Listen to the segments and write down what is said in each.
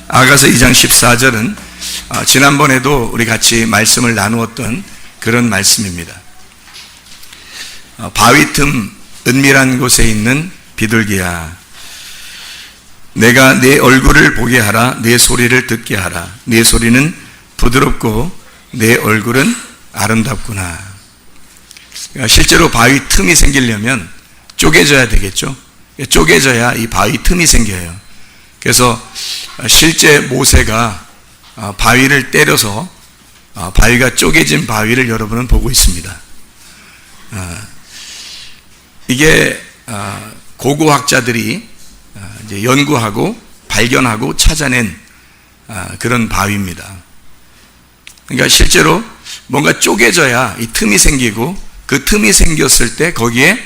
아가서 2장 14절은 지난번에도 우리 같이 말씀을 나누었던 그런 말씀입니다. 바위 틈 은밀한 곳에 있는 비둘기야, 내가 내 얼굴을 보게 하라. 내 소리를 듣게 하라. 내 소리는 부드럽고 내 얼굴은 아름답구나. 실제로 바위 틈이 생기려면 쪼개져야 되겠죠. 쪼개져야 이 바위 틈이 생겨요. 그래서 실제 모세가 바위를 때려서 바위가 쪼개진 바위를 여러분은 보고 있습니다. 이게 고고학자들이 이제 연구하고 발견하고 찾아낸 그런 바위입니다. 그러니까 실제로 뭔가 쪼개져야 이 틈이 생기고, 그 틈이 생겼을 때 거기에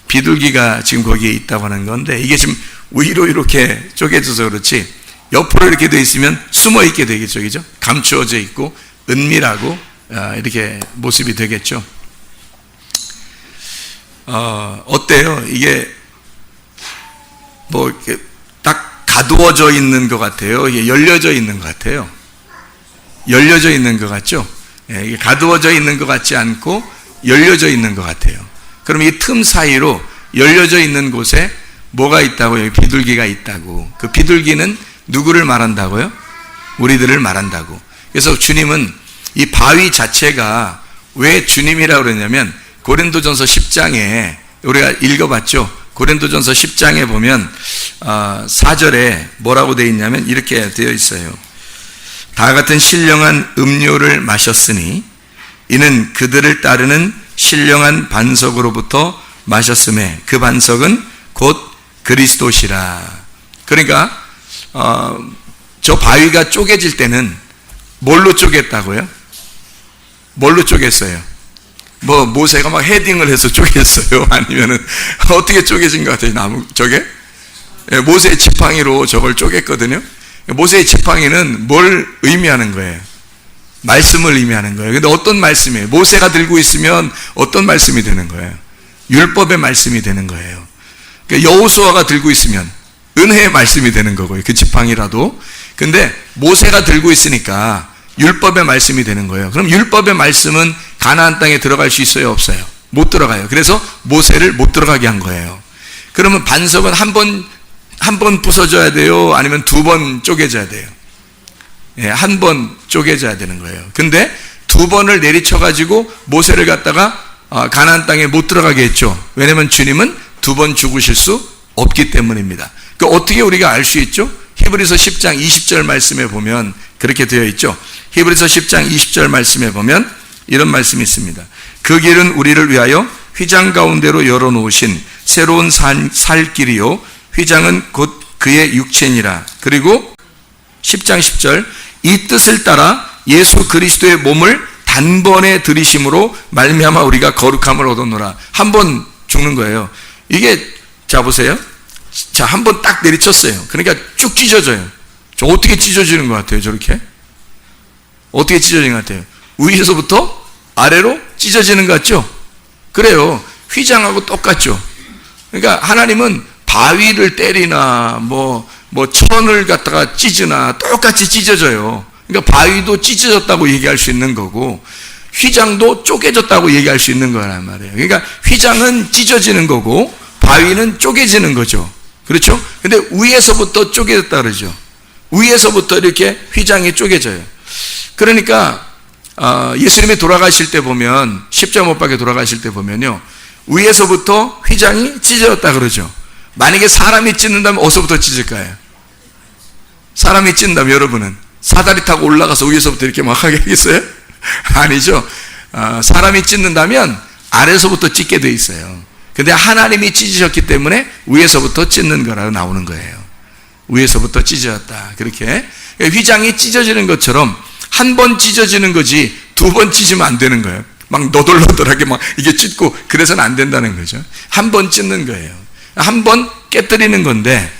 비둘기가 지금 거기에 있다고 하는 건데, 이게 지금 위로 이렇게 쪼개져서 그렇지 옆으로 이렇게 돼 있으면 숨어 있게 되겠죠, 그죠? 감추어져 있고 은밀하고 이렇게 모습이 되겠죠. 어때요? 이게 뭐 이렇게 딱 가두어져 있는 것 같아요. 이게 열려져 있는 것 같아요. 열려져 있는 것 같죠? 이게 가두어져 있는 것 같지 않고 열려져 있는 것 같아요. 그럼 이 틈 사이로 열려져 있는 곳에 뭐가 있다고요? 비둘기가 있다고. 그 비둘기는 누구를 말한다고요? 우리들을 말한다고. 그래서 주님은 이 바위 자체가 왜 주님이라고 그러냐면, 고린도전서 10장에 우리가 읽어봤죠. 고린도전서 10장에 보면 4절에 뭐라고 되어 있냐면 이렇게 되어 있어요. 다 같은 신령한 음료를 마셨으니 이는 그들을 따르는 신령한 반석으로부터 마셨음에 그 반석은 곧 그리스도시라. 그러니까 저 바위가 쪼개질 때는 뭘로 쪼갰다고요? 뭘로 쪼갰어요? 뭐 모세가 막 헤딩을 해서 쪼갰어요? 아니면은 어떻게 쪼개진 것 같아요? 나무 저게? 모세의 지팡이로 저걸 쪼갰거든요. 모세의 지팡이는 뭘 의미하는 거예요? 말씀을 의미하는 거예요. 근데 어떤 말씀이에요? 모세가 들고 있으면 어떤 말씀이 되는 거예요? 율법의 말씀이 되는 거예요. 여호수아가 들고 있으면 은혜의 말씀이 되는 거고요. 그 지팡이라도. 근데 모세가 들고 있으니까 율법의 말씀이 되는 거예요. 그럼 율법의 말씀은 가나안 땅에 들어갈 수 있어요? 없어요? 못 들어가요. 그래서 모세를 못 들어가게 한 거예요. 그러면 반석은 한 번 부서져야 돼요? 아니면 2번 쪼개져야 돼요? 한 번 쪼개져야 되는 거예요. 근데 2번을 내리쳐가지고 모세를 갖다가 가나안 땅에 못 들어가게 했죠. 왜냐면 주님은 2번 죽으실 수 없기 때문입니다. 그 어떻게 우리가 알 수 있죠? 히브리서 10장 20절 말씀에 보면 그렇게 되어 있죠. 히브리서 10장 20절 말씀에 보면 이런 말씀이 있습니다. 그 길은 우리를 위하여 휘장 가운데로 열어놓으신 새로운 살 길이요, 휘장은 곧 그의 육체니라. 그리고 10장 10절, 이 뜻을 따라 예수 그리스도의 몸을 단번에 들이심으로 말미암아 우리가 거룩함을 얻었노라. 한 번 죽는 거예요. 이게 자 보세요. 자, 한 번 딱 내리쳤어요. 그러니까 쭉 찢어져요. 저 어떻게 찢어지는 것 같아요? 저렇게? 어떻게 찢어지는 것 같아요? 위에서부터 아래로 찢어지는 것 같죠? 그래요. 휘장하고 똑같죠. 그러니까 하나님은 바위를 때리나 뭐 천을 갖다가 찢으나 똑같이 찢어져요. 그러니까 바위도 찢어졌다고 얘기할 수 있는 거고 휘장도 쪼개졌다고 얘기할 수 있는 거란 말이에요. 그러니까 휘장은 찢어지는 거고 바위는 쪼개지는 거죠. 그렇죠? 근데 위에서부터 쪼개졌다 그러죠. 위에서부터 이렇게 휘장이 쪼개져요. 그러니까 예수님이 돌아가실 때 보면, 십자가 못 박혀 돌아가실 때 보면요, 위에서부터 휘장이 찢어졌다 그러죠. 만약에 사람이 찢는다면 어디서부터 찢을까요? 사람이 찢는다면 여러분은 사다리 타고 올라가서 위에서부터 이렇게 막 하게 하겠어요? 아니죠. 사람이 찢는다면 아래서부터 찢게 돼 있어요. 근데 하나님이 찢으셨기 때문에 위에서부터 찢는 거라고 나오는 거예요. 위에서부터 찢어졌다. 그렇게 휘장이 찢어지는 것처럼 한 번 찢어지는 거지 2번 찢으면 안 되는 거예요. 막 너덜너덜하게 막 이게 찢고 그래서는 안 된다는 거죠. 한 번 찢는 거예요. 한 번 깨뜨리는 건데,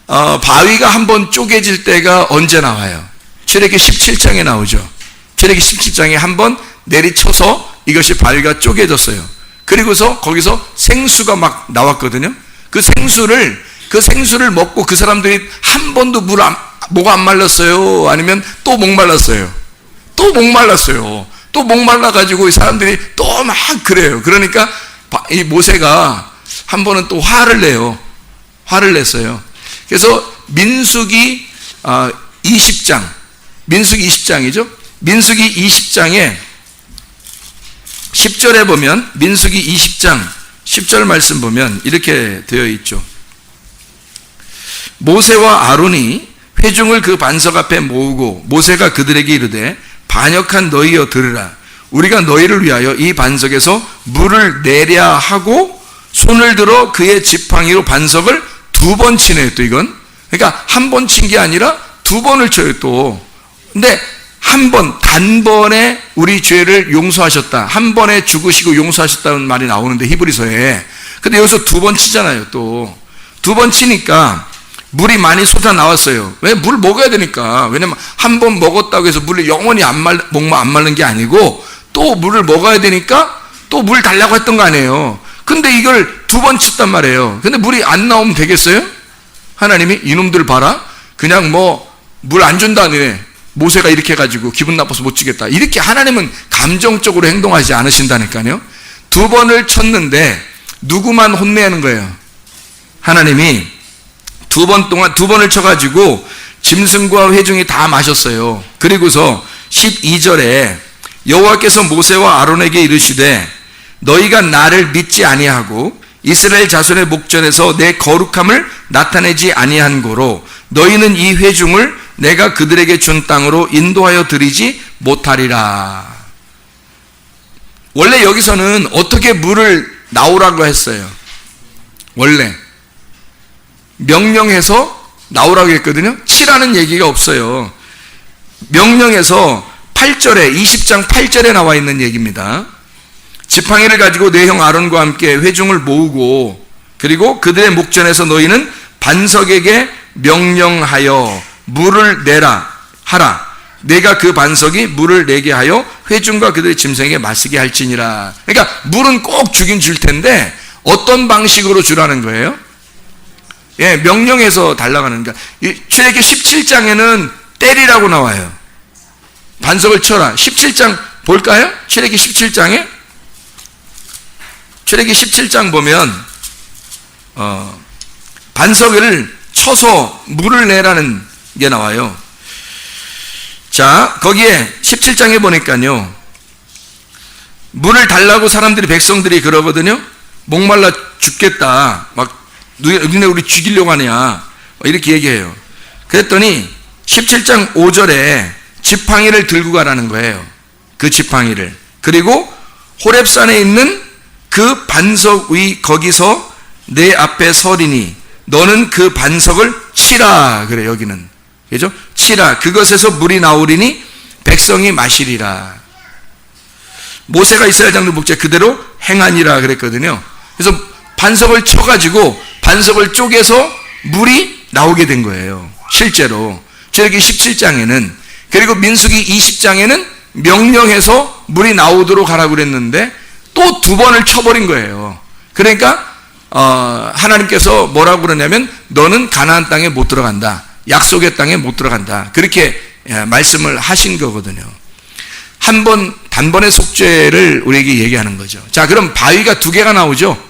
바위가 한 번 쪼개질 때가 언제 나와요? 출애굽기 17장에 나오죠. 출애굽기 17장에 한 번 내리쳐서 이것이 바위가 쪼개졌어요. 그리고서 거기서 생수가 막 나왔거든요. 그 생수를 먹고 그 사람들이 한 번도 목 안 말랐어요? 아니면 또 목 말랐어요? 또 목 말랐어요. 또 목 말라가지고 이 사람들이 또 막 그래요. 그러니까 이 모세가 한 번은 또 화를 내요. 화를 냈어요. 그래서 민수기 20장, 민수기 20장이죠. 민수기 20장에 10절에 보면, 민수기 20장 10절 말씀 보면 이렇게 되어 있죠. 모세와 아론이 회중을 그 반석 앞에 모으고 모세가 그들에게 이르되 반역한 너희여 들으라. 우리가 너희를 위하여 이 반석에서 물을 내랴 하고 손을 들어 그의 지팡이로 반석을 2번 치네요. 또 이건 그러니까 한 번 친 게 아니라 2번을 쳐요. 또 근데 한 번, 단번에 우리 죄를 용서하셨다, 한 번에 죽으시고 용서하셨다는 말이 나오는데 히브리서에, 근데 여기서 2번 치잖아요. 또 2번 치니까 물이 많이 쏟아 나왔어요. 왜? 물 먹어야 되니까. 왜냐면 한 번 먹었다고 해서 물이 영원히 목만 안 마른 게 아니고 또 물을 먹어야 되니까 또 물 달라고 했던 거 아니에요. 근데 이걸 2번 쳤단 말이에요. 근데 물이 안 나오면 되겠어요? 하나님이 이놈들 봐라, 그냥 뭐 물 안 준다네, 모세가 이렇게 해가지고 기분 나빠서 못 주겠다, 이렇게 하나님은 감정적으로 행동하지 않으신다니까요. 2번을 쳤는데 누구만 혼내는 거예요? 하나님이 2번을 쳐가지고 짐승과 회중이 다 마셨어요. 그리고서 12절에 여호와께서 모세와 아론에게 이르시되 너희가 나를 믿지 아니하고 이스라엘 자손의 목전에서 내 거룩함을 나타내지 아니한 고로 너희는 이 회중을 내가 그들에게 준 땅으로 인도하여 드리지 못하리라. 원래 여기서는 어떻게 물을 나오라고 했어요? 원래 명령해서 나오라고 했거든요. 치라는 얘기가 없어요. 명령해서 8절에, 20장 8절에 나와 있는 얘기입니다. 지팡이를 가지고 내 형 아론과 함께 회중을 모으고 그리고 그들의 목전에서 너희는 반석에게 명령하여 물을 내라 하라. 내가 그 반석이 물을 내게 하여 회중과 그들의 짐승에게 마시게 할지니라. 그러니까 물은 꼭 주긴 줄 텐데 어떤 방식으로 주라는 거예요? 예, 명령해서 달라가는 거니까. 출애굽기 17장에는 때리라고 나와요. 반석을 쳐라. 17장 볼까요? 출애굽기 17장에 출애굽기 17장 보면 반석을 쳐서 물을 내라는 게 나와요. 자, 거기에 17장에 보니까요, 물을 달라고 사람들이, 백성들이 그러거든요. 목말라 죽겠다, 막 너희네 우리 죽이려고 하냐, 이렇게 얘기해요. 그랬더니 17장 5절에 지팡이를 들고 가라는 거예요. 그 지팡이를. 그리고 호렙산에 있는 그 반석 위 거기서 내 앞에 서리니 너는 그 반석을 치라. 그래, 여기는. 그죠? 치라. 그것에서 물이 나오리니 백성이 마시리라. 모세가 이스라엘 장로 목자 그대로 행하니라 그랬거든요. 그래서 반석을 쳐가지고 반석을 쪼개서 물이 나오게 된 거예요. 실제로. 출애굽기 17장에는. 그리고 민수기 20장에는 명령해서 물이 나오도록 하라고 그랬는데 또 2번을 쳐버린 거예요. 그러니까 하나님께서 뭐라고 그러냐면 너는 가나안 땅에 못 들어간다, 약속의 땅에 못 들어간다, 그렇게 말씀을 하신 거거든요. 한 번, 단번의 속죄를 우리에게 얘기하는 거죠. 자, 그럼 바위가 2개가 나오죠.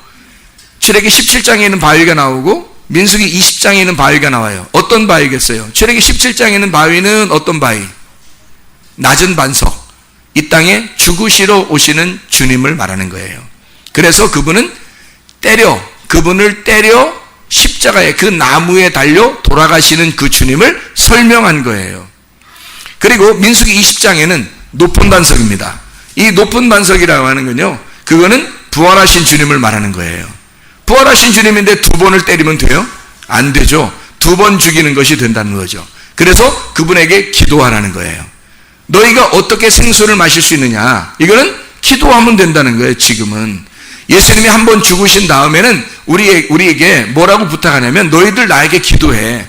출애굽기 17장에 있는 바위가 나오고 민수기 20장에 있는 바위가 나와요. 어떤 바위겠어요? 출애굽기 17장에 있는 바위는 어떤 바위? 낮은 반석. 이 땅에 죽으시러 오시는 주님을 말하는 거예요. 그래서 그분을 때려 십자가에, 그 나무에 달려 돌아가시는 그 주님을 설명한 거예요. 그리고 민수기 20장에는 높은 반석입니다. 이 높은 반석이라고 하는 건요, 그거는 부활하신 주님을 말하는 거예요. 부활하신 주님인데 2번을 때리면 돼요? 안 되죠. 2번 죽이는 것이 된다는 거죠. 그래서 그분에게 기도하라는 거예요. 너희가 어떻게 생수를 마실 수 있느냐? 이거는 기도하면 된다는 거예요. 지금은 예수님이 한 번 죽으신 다음에는 우리에게 뭐라고 부탁하냐면 너희들 나에게 기도해.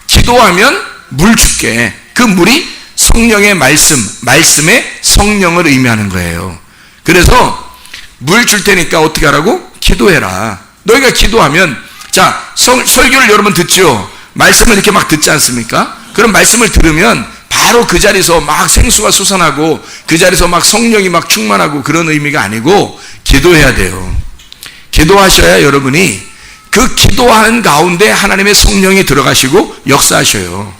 기도하면 물 줄게. 그 물이 성령의 말씀의 성령을 의미하는 거예요. 그래서 물 줄 테니까 어떻게 하라고? 기도해라. 너희가 기도하면, 자, 설교를 여러분 듣죠? 말씀을 이렇게 막 듣지 않습니까? 그런 말씀을 들으면 바로 그 자리에서 막 생수가 솟아나고 그 자리에서 막 성령이 막 충만하고 그런 의미가 아니고 기도해야 돼요. 기도하셔야 여러분이 그 기도하는 가운데 하나님의 성령이 들어가시고 역사하셔요.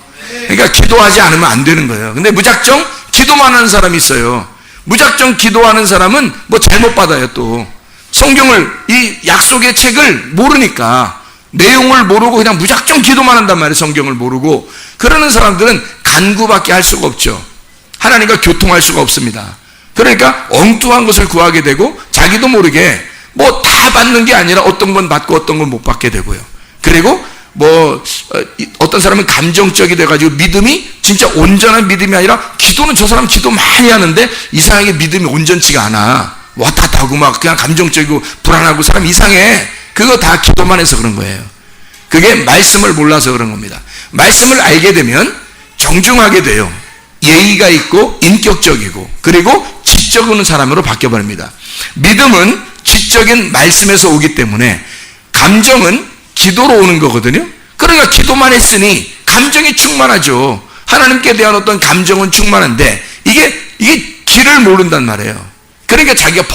그러니까 기도하지 않으면 안 되는 거예요. 근데 무작정 기도만 하는 사람이 있어요. 무작정 기도하는 사람은 뭐 잘못 받아요. 또 성경을, 이 약속의 책을 모르니까, 내용을 모르고 그냥 무작정 기도만 한단 말이에요. 성경을 모르고. 그러는 사람들은 간구밖에 할 수가 없죠. 하나님과 교통할 수가 없습니다. 그러니까 엉뚱한 것을 구하게 되고 자기도 모르게 뭐 다 받는 게 아니라 어떤 건 받고 어떤 건 못 받게 되고요. 그리고 뭐 어떤 사람은 감정적이 돼가지고 믿음이 진짜 온전한 믿음이 아니라, 기도는 저 사람 기도 많이 하는데 이상하게 믿음이 온전치가 않아. 왔다 갔다 하고 막 그냥 감정적이고 불안하고 사람 이상해. 그거 다 기도만 해서 그런 거예요. 그게 말씀을 몰라서 그런 겁니다. 말씀을 알게 되면 정중하게 돼요. 예의가 있고 인격적이고, 그리고 지적 오는 사람으로 바뀌어버립니다. 믿음은 지적인 말씀에서 오기 때문에 감정은 기도로 오는 거거든요. 그러니까 기도만 했으니 감정이 충만하죠. 하나님께 대한 어떤 감정은 충만한데 이게 길을 모른단 말이에요. 그러니까 자기가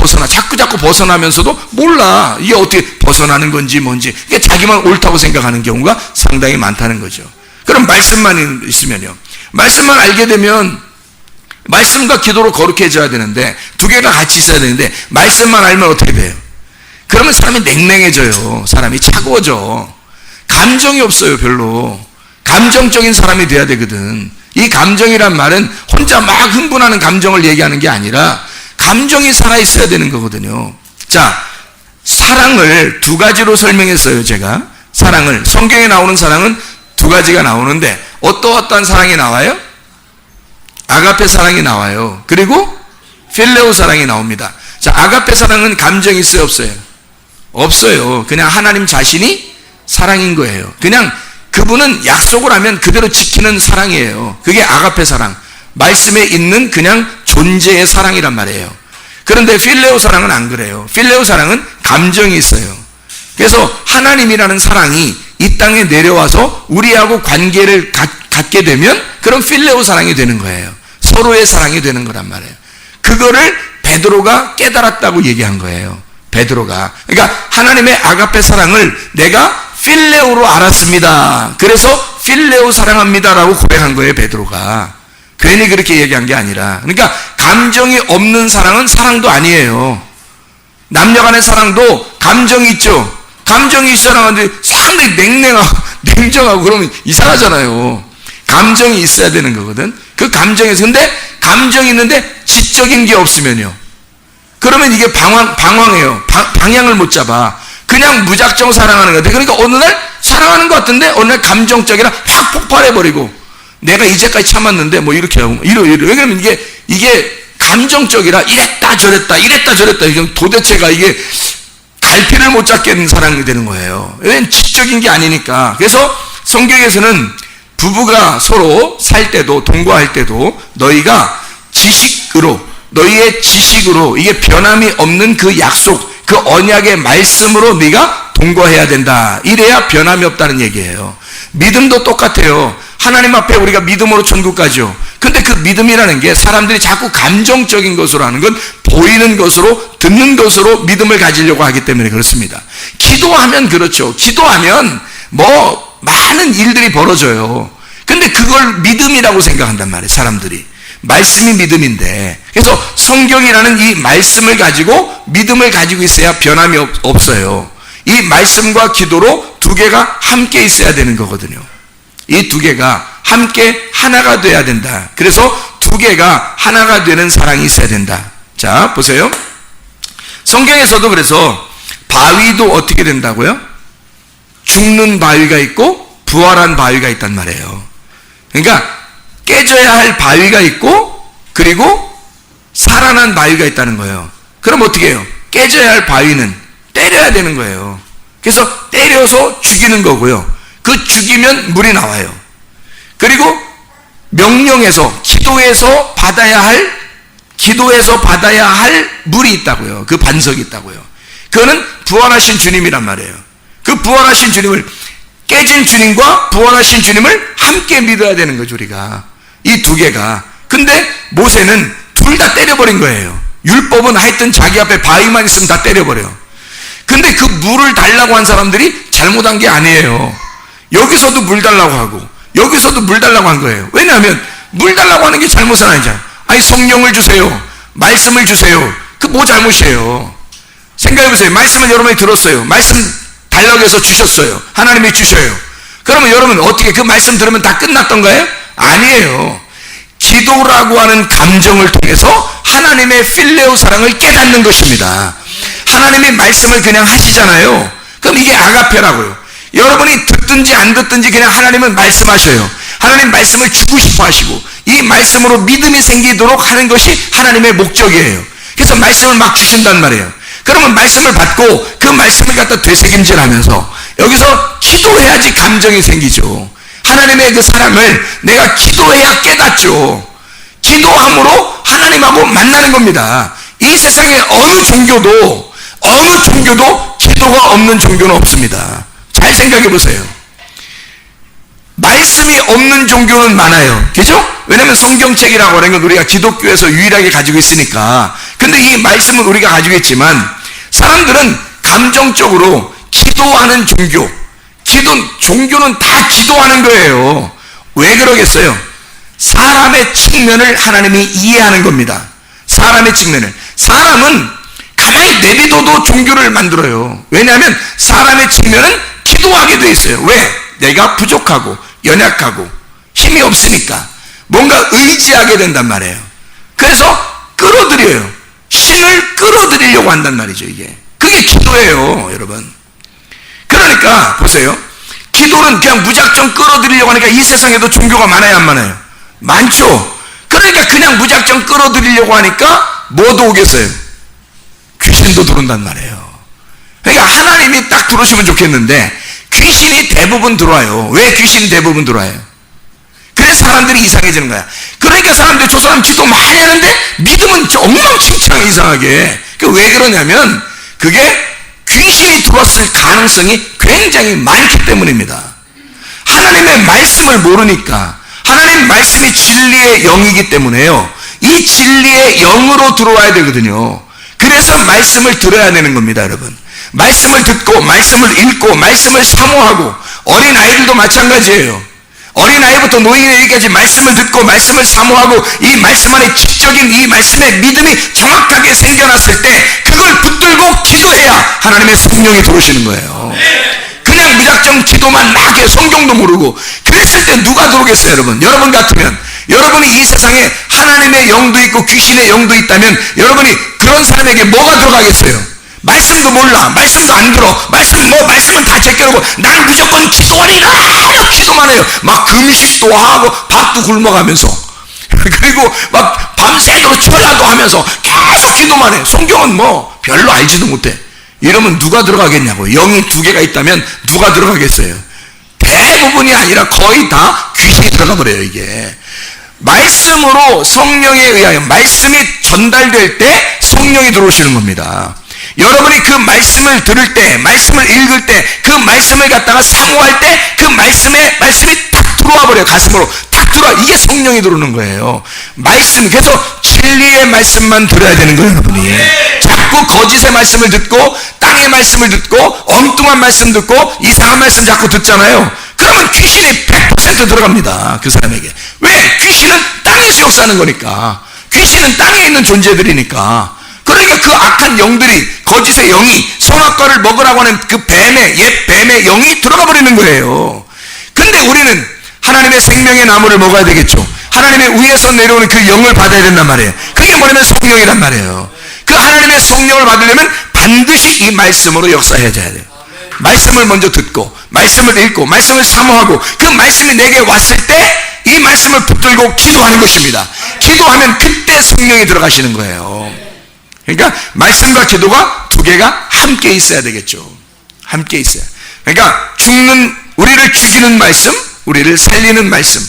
자꾸 벗어나면서도 몰라. 이게 어떻게 벗어나는 건지 뭔지. 이게 자기만 옳다고 생각하는 경우가 상당히 많다는 거죠. 그럼 말씀만 있으면요. 말씀만 알게 되면 말씀과 기도로 거룩해져야 되는데, 두 개가 같이 있어야 되는데 말씀만 알면 어떻게 돼요? 그러면 사람이 냉랭해져요. 사람이 차가워져. 감정이 없어요. 별로. 감정적인 사람이 돼야 되거든. 이 감정이란 말은 혼자 막 흥분하는 감정을 얘기하는 게 아니라 감정이 살아있어야 되는 거거든요. 자, 사랑을 두 가지로 설명했어요. 제가 사랑을, 성경에 나오는 사랑은 두 가지가 나오는데 어떠한 사랑이 나와요? 아가페 사랑이 나와요. 그리고 필레오 사랑이 나옵니다. 자, 아가페 사랑은 감정이 있어요? 없어요? 없어요. 그냥 하나님 자신이 사랑인 거예요. 그냥 그분은 약속을 하면 그대로 지키는 사랑이에요. 그게 아가페 사랑, 말씀에 있는 그냥 존재의 사랑이란 말이에요. 그런데 필레오 사랑은 안 그래요. 필레오 사랑은 감정이 있어요. 그래서 하나님이라는 사랑이 이 땅에 내려와서 우리하고 관계를 갖게 되면 그런 필레오 사랑이 되는 거예요. 서로의 사랑이 되는 거란 말이에요. 그거를 베드로가 깨달았다고 얘기한 거예요. 베드로가. 그러니까 하나님의 아가페 사랑을 내가 필레오로 알았습니다. 그래서 필레오 사랑합니다라고 고백한 거예요. 베드로가. 괜히 그렇게 얘기한 게 아니라. 그러니까 감정이 없는 사랑은 사랑도 아니에요. 남녀 간의 사랑도 감정이 있죠. 감정이 있어야 하는데 상당히 냉정하고 그러면 이상하잖아요. 감정이 있어야 되는 거거든. 그 감정에서, 근데 감정이 있는데 지적인 게 없으면요, 그러면 이게 방황해요. 방향을 못 잡아. 그냥 무작정 사랑하는 것 같아. 그러니까 어느 날 사랑하는 것 같은데 어느 날 감정적이라 확 폭발해버리고, 내가 이제까지 참았는데 뭐 이렇게 하고 왜냐면 이게 감정적이라 이랬다 저랬다 도대체가 이게 갈피를 못 잡겠는 사랑이 되는 거예요. 왜냐면 지적인 게 아니니까. 그래서 성경에서는 부부가 서로 살 때도, 동거할 때도 너희가 너희의 지식으로 이게 변함이 없는 그 약속, 그 언약의 말씀으로 네가 동거해야 된다. 이래야 변함이 없다는 얘기예요. 믿음도 똑같아요. 하나님 앞에 우리가 믿음으로 천국 가죠. 근데 그 믿음이라는 게 사람들이 자꾸 감정적인 것으로 하는 건, 보이는 것으로, 듣는 것으로 믿음을 가지려고 하기 때문에 그렇습니다. 기도하면 그렇죠. 기도하면 뭐 많은 일들이 벌어져요. 근데 그걸 믿음이라고 생각한단 말이에요. 사람들이. 말씀이 믿음인데, 그래서 성경이라는 이 말씀을 가지고 믿음을 가지고 있어야 변함이 없어요. 이 말씀과 기도로 두 개가 함께 있어야 되는 거거든요. 이 두 개가 함께 하나가 돼야 된다. 그래서 두 개가 하나가 되는 사랑이 있어야 된다. 자, 보세요. 성경에서도 그래서 바위도 어떻게 된다고요? 죽는 바위가 있고 부활한 바위가 있단 말이에요. 그러니까 깨져야 할 바위가 있고, 그리고 살아난 바위가 있다는 거예요. 그럼 어떻게 해요? 깨져야 할 바위는 때려야 되는 거예요. 그래서 때려서 죽이는 거고요. 그 죽이면 물이 나와요. 그리고 명령에서, 기도에서 받아야 할 물이 있다고요. 그 반석이 있다고요. 그거는 부활하신 주님이란 말이에요. 그 부활하신 주님을 깨진 주님과 부활하신 주님을 함께 믿어야 되는 거죠, 우리가. 이 두 개가. 근데 모세는 둘 다 때려버린 거예요. 율법은 하여튼 자기 앞에 바위만 있으면 다 때려버려. 근데 그 물을 달라고 한 사람들이 잘못한 게 아니에요. 여기서도 물 달라고 하고 여기서도 물 달라고 한 거예요. 왜냐하면 물 달라고 하는 게 잘못은 아니잖아요. 아니, 성령을 주세요, 말씀을 주세요. 그 뭐 잘못이에요? 생각해보세요. 말씀을 여러분이 들었어요. 말씀 달라고 해서 주셨어요. 하나님이 주셔요. 그러면 여러분 어떻게 그 말씀 들으면 다 끝났던가요? 아니에요. 기도라고 하는 감정을 통해서 하나님의 필레오 사랑을 깨닫는 것입니다. 하나님의 말씀을 그냥 하시잖아요. 그럼 이게 아가페라고요. 여러분이 듣든지 안 듣든지 그냥 하나님은 말씀하셔요. 하나님 말씀을 주고 싶어 하시고 이 말씀으로 믿음이 생기도록 하는 것이 하나님의 목적이에요. 그래서 말씀을 막 주신단 말이에요. 그러면 말씀을 받고 그 말씀을 갖다 되새김질하면서 여기서 기도해야지 감정이 생기죠. 하나님의 그 사랑을 내가 기도해야 깨닫죠. 기도함으로 하나님하고 만나는 겁니다. 이 세상에 어느 종교도 기도가 없는 종교는 없습니다. 잘 생각해 보세요. 말씀이 없는 종교는 많아요. 그죠? 왜냐하면 성경책이라고 하는 건 우리가 기독교에서 유일하게 가지고 있으니까. 근데 이 말씀은 우리가 가지고 있지만 사람들은 감정적으로 기도하는 종교는 다 기도하는 거예요. 왜 그러겠어요? 사람의 측면을 하나님이 이해하는 겁니다. 사람의 측면을. 사람은 가만히 내비둬도 종교를 만들어요. 왜냐하면 사람의 측면은 기도하게 돼 있어요. 왜? 내가 부족하고 연약하고 힘이 없으니까 뭔가 의지하게 된단 말이에요. 그래서 끌어들여요. 신을 끌어들이려고 한단 말이죠. 이게 그게 기도예요, 여러분. 그러니까 보세요. 기도는 그냥 무작정 끌어들이려고 하니까 이 세상에도 종교가 많아요, 안 많아요? 많죠. 그러니까 그냥 무작정 끌어들이려고 하니까 뭐도 오겠어요? 귀신도 들어온단 말이에요. 그러니까 하나님이 딱 들어오시면 좋겠는데 귀신이 대부분 들어와요. 왜 귀신이 대부분 들어와요? 그래서 사람들이 이상해지는 거야. 그러니까 사람들이 저 사람 기도 많이 하는데 믿음은 엉망진창 이상하게. 왜 그러냐면 그게 귀신이 들어왔을 가능성이 굉장히 많기 때문입니다. 하나님의 말씀을 모르니까. 하나님 말씀이 진리의 영이기 때문에요. 이 진리의 영으로 들어와야 되거든요. 그래서 말씀을 들어야 되는 겁니다, 여러분. 말씀을 듣고 말씀을 읽고 말씀을 사모하고 어린아이들도 마찬가지예요. 어린아이부터 노인에게까지 말씀을 듣고 말씀을 사모하고 이 말씀 안에 지적인 이 말씀의 믿음이 정확하게 생겨났을 때 그걸 붙들고 기도해야 하나님의 성령이 들어오시는 거예요. 그냥 무작정 기도만 막 해, 성경도 모르고 그랬을 때 누가 들어오겠어요, 여러분? 여러분 같으면, 여러분이 이 세상에 하나님의 영도 있고 귀신의 영도 있다면 여러분이 그런 사람에게 뭐가 들어가겠어요? 말씀도 몰라, 말씀도 안 들어, 말씀은 다 제껴놓고 난 무조건 기도하리라 기도만 해요. 막 금식도 하고 밥도 굶어가면서 그리고 막 밤새도록 철야도 하면서 계속 기도만 해. 성경은 뭐 별로 알지도 못해. 이러면 누가 들어가겠냐고. 영이 두 개가 있다면 누가 들어가겠어요? 대부분이 아니라 거의 다 귀신이 들어가 버려요. 이게 말씀으로 성령에 의하여 말씀이 전달될 때 성령이 들어오시는 겁니다. 여러분이 그 말씀을 들을 때, 말씀을 읽을 때, 그 말씀을 갖다가 사모할 때 그 말씀이 탁 들어와 버려요. 가슴으로 탁 들어와. 이게 성령이 들어오는 거예요. 말씀. 그래서 진리의 말씀만 들어야 되는 거예요, 여러분이. 자꾸 거짓의 말씀을 듣고 땅의 말씀을 듣고 엉뚱한 말씀 듣고 이상한 말씀 자꾸 듣잖아요. 그러면 귀신이 100% 들어갑니다, 그 사람에게. 왜? 귀신은 땅에서 역사하는 거니까. 귀신은 땅에 있는 존재들이니까. 그러니까 그 악한 영들이, 거짓의 영이 선악과를 먹으라고 하는 그 옛 뱀의 영이 들어가 버리는 거예요. 근데 우리는 하나님의 생명의 나무를 먹어야 되겠죠. 하나님의 위에서 내려오는 그 영을 받아야 된단 말이에요. 그게 뭐냐면 성령이란 말이에요. 그 하나님의 성령을 받으려면 반드시 이 말씀으로 역사해야 돼요. 말씀을 먼저 듣고 말씀을 읽고 말씀을 사모하고 그 말씀이 내게 왔을 때 이 말씀을 붙들고 기도하는 것입니다. 기도하면 그때 성령이 들어가시는 거예요. 그러니까 말씀과 기도가 두 개가 함께 있어야 되겠죠. 함께 있어야. 그러니까 우리를 죽이는 말씀, 우리를 살리는 말씀.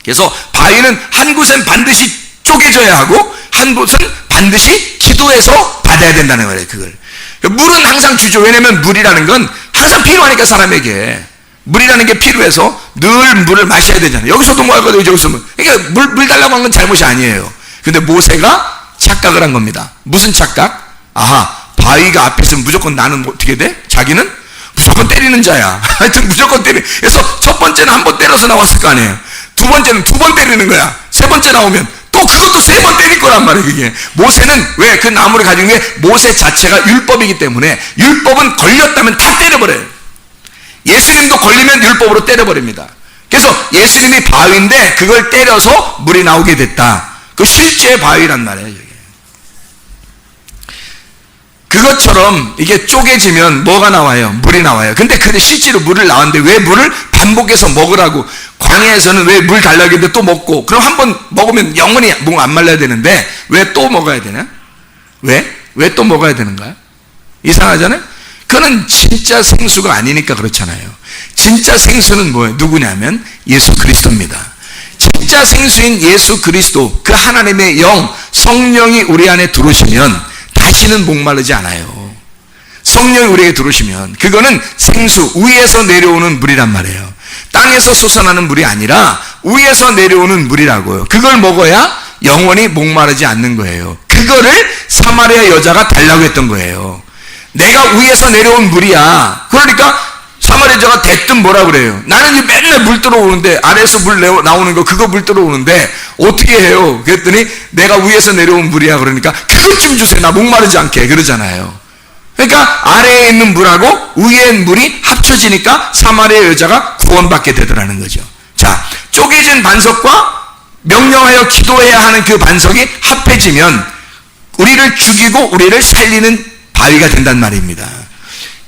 그래서 바위는 한 곳은 반드시 쪼개져야 하고 한 곳은 반드시 기도해서 받아야 된다는 거예요. 그걸. 물은 항상 주죠. 왜냐하면 물이라는 건 항상 필요하니까 사람에게. 물이라는 게 필요해서 늘 물을 마셔야 되잖아요. 여기서도 뭐 하거든요, 저기서. 그러니까 물 달라고 한 건 잘못이 아니에요. 근데 모세가 착각을 한 겁니다. 무슨 착각? 아하, 바위가 앞에 있으면 무조건 나는 어떻게 돼? 자기는 무조건 때리는 자야. 하여튼 무조건 그래서 첫 번째는 한 번 때려서 나왔을 거 아니에요. 두 번째는 두 번 때리는 거야. 세 번째 나오면 또 그것도 세 번 때릴 거란 말이에요, 그게. 모세는 왜 그 나무를 가진 게 모세 자체가 율법이기 때문에 율법은 걸렸다면 다 때려버려요. 예수님도 걸리면 율법으로 때려버립니다. 그래서 예수님이 바위인데 그걸 때려서 물이 나오게 됐다. 그 실제 바위란 말이에요, 이게. 그것처럼 이게 쪼개지면 뭐가 나와요? 물이 나와요. 근데 실제로 물을 나왔는데 왜 물을 반복해서 먹으라고? 광야에서는 왜 물 달라고 했는데 또 먹고, 그럼 한 번 먹으면 영원히 목 안 말라야 되는데 왜 또 먹어야 되냐? 왜 또 먹어야 되는가요? 이상하잖아요? 그는 진짜 생수가 아니니까 그렇잖아요. 진짜 생수는 뭐예요? 누구냐면 예수 그리스도입니다. 진짜 생수인 예수 그리스도, 그 하나님의 영, 성령이 우리 안에 들어오시면 다시는 목마르지 않아요. 성령이 우리에게 들어오시면 그거는 생수, 위에서 내려오는 물이란 말이에요. 땅에서 솟아나는 물이 아니라 위에서 내려오는 물이라고요. 그걸 먹어야 영원히 목마르지 않는 거예요. 그거를 사마리아 여자가 달라고 했던 거예요. 내가 위에서 내려온 물이야. 그러니까 사마리아 여자가 대뜸 뭐라 그래요? 나는 맨날 물 들어오는데, 아래에서 물 나오는 거 그거 물 들어오는데 어떻게 해요? 그랬더니 내가 위에서 내려온 물이야. 그러니까 그것 좀 주세요. 나 목마르지 않게. 그러잖아요. 그러니까 아래에 있는 물하고 위에 있는 물이 합쳐지니까 사마리아 여자가 구원받게 되더라는 거죠. 자, 쪼개진 반석과 명령하여 기도해야 하는 그 반석이 합해지면 우리를 죽이고 우리를 살리는 바위가 된단 말입니다.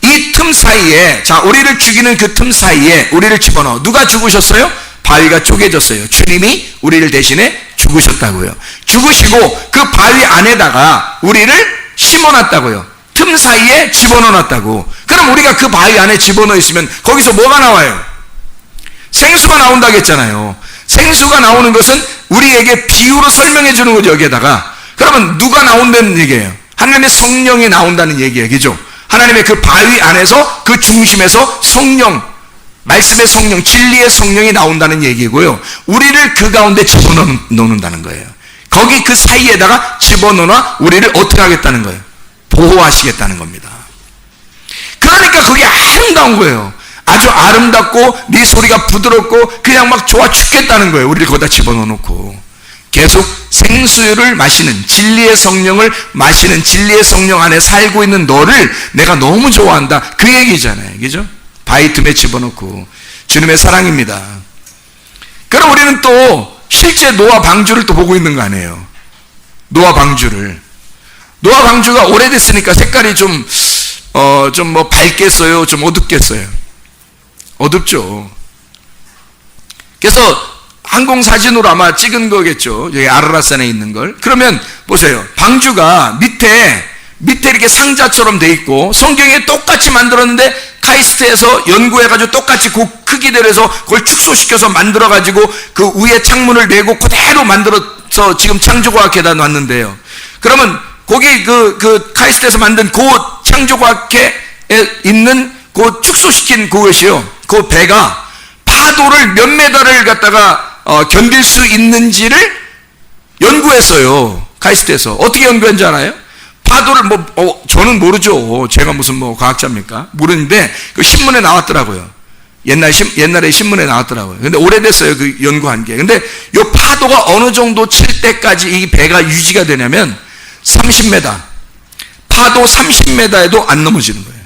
이 틈 사이에, 자, 우리를 죽이는 그 틈 사이에 우리를 집어넣어. 누가 죽으셨어요? 바위가 쪼개졌어요. 주님이 우리를 대신에 죽으셨다고요. 죽으시고 그 바위 안에다가 우리를 심어놨다고요. 틈 사이에 집어넣어놨다고. 그럼 우리가 그 바위 안에 집어넣어 있으면 거기서 뭐가 나와요? 생수가 나온다고 했잖아요. 생수가 나오는 것은 우리에게 비유로 설명해 주는 거죠, 여기에다가. 그러면 누가 나온다는 얘기예요? 하나님의 성령이 나온다는 얘기예요, 그죠? 하나님의 그 바위 안에서, 그 중심에서 성령, 말씀의 성령, 진리의 성령이 나온다는 얘기고요. 우리를 그 가운데 집어넣는다는 거예요. 거기 그 사이에다가 집어넣어 우리를 어떻게 하겠다는 거예요? 보호하시겠다는 겁니다. 그러니까 그게 아름다운 거예요. 아주 아름답고 네 소리가 부드럽고 그냥 막 좋아 죽겠다는 거예요. 우리를 거기다 집어넣어 놓고 계속 생수를 마시는, 진리의 성령을 마시는, 진리의 성령 안에 살고 있는 너를 내가 너무 좋아한다, 그 얘기잖아요. 그죠? 바위 틈에 집어넣고. 주님의 사랑입니다. 그럼 우리는 또 실제 노아 방주를 또 보고 있는 거 아니에요? 노아 방주를. 노아 방주가 오래됐으니까 색깔이 좀 뭐 밝겠어요? 좀 어둡겠어요? 어둡죠. 그래서 항공사진으로 아마 찍은 거겠죠. 여기 아라라산에 있는 걸. 그러면 보세요. 방주가 밑에 이렇게 상자처럼 돼 있고, 성경에 똑같이 만들었는데 카이스트에서 연구해가지고 똑같이 그 크기대로 해서 그걸 축소시켜서 만들어가지고 그 위에 창문을 내고 그대로 만들어서 지금 창조과학회에다 놨는데요. 그러면 거기 그 카이스트에서 만든 그 창조과학회에 있는 그 축소시킨 그것이요. 그 배가 파도를 몇 메다를 갖다가 견딜 수 있는지를 연구했어요. 카이스트에서. 어떻게 연구한지 알아요? 파도를 저는 모르죠. 제가 무슨 과학자입니까? 모르는데 그 신문에 나왔더라고요. 옛날에 신문에 나왔더라고요. 근데 오래됐어요. 그 연구한 게. 근데 이 파도가 어느 정도 칠 때까지 이 배가 유지가 되냐면 30m. 파도 30m에도 안 넘어지는 거예요.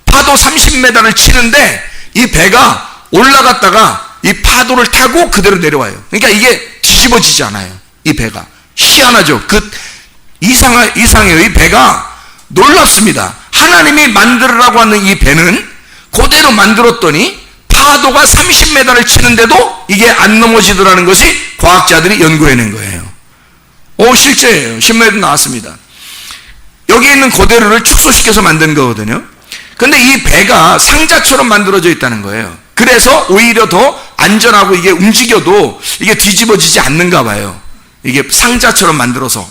파도 30m를 치는데 이 배가 올라갔다가 이 파도를 타고 그대로 내려와요. 그러니까 이게 뒤집어지지 않아요. 이 배가. 희한하죠. 이상해요. 이 배가 놀랍습니다. 하나님이 만들으라고 하는 이 배는 그대로 만들었더니 파도가 30m를 치는데도 이게 안 넘어지더라는 것이 과학자들이 연구해낸 거예요. 실제예요. 신문에도 나왔습니다. 여기 있는 그대로를 축소시켜서 만든 거거든요. 근데 이 배가 상자처럼 만들어져 있다는 거예요. 그래서 오히려 더 안전하고 이게 움직여도 이게 뒤집어지지 않는가 봐요. 이게 상자처럼 만들어서.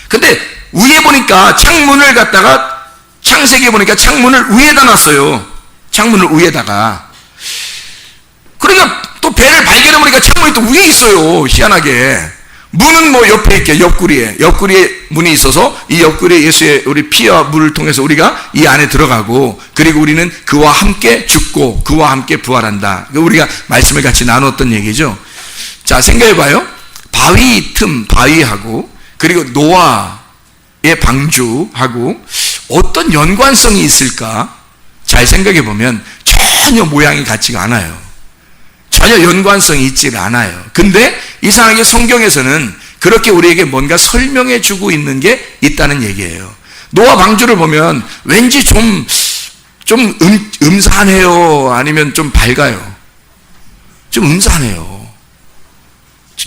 근데 위에 보니까 창문을 갖다가 창세기에 보니까 창문을 위에다 놨어요. 창문을 위에다가. 그러니까 또 배를 발견해보니까 창문이 또 위에 있어요. 희한하게. 문은 뭐 옆에 있게 옆구리에 문이 있어서 이 옆구리에 예수의 우리 피와 물을 통해서 우리가 이 안에 들어가고, 그리고 우리는 그와 함께 죽고 그와 함께 부활한다. 우리가 말씀을 같이 나눴던 얘기죠. 자, 생각해봐요. 바위 틈, 바위하고 그리고 노아의 방주하고 어떤 연관성이 있을까? 잘 생각해보면 전혀 모양이 같지가 않아요. 전혀 연관성이 있지 않아요. 근데 이상하게 성경에서는 그렇게 우리에게 뭔가 설명해 주고 있는 게 있다는 얘기예요. 노아 방주를 보면 왠지 좀 음산해요? 아니면 좀 밝아요? 좀 음산해요.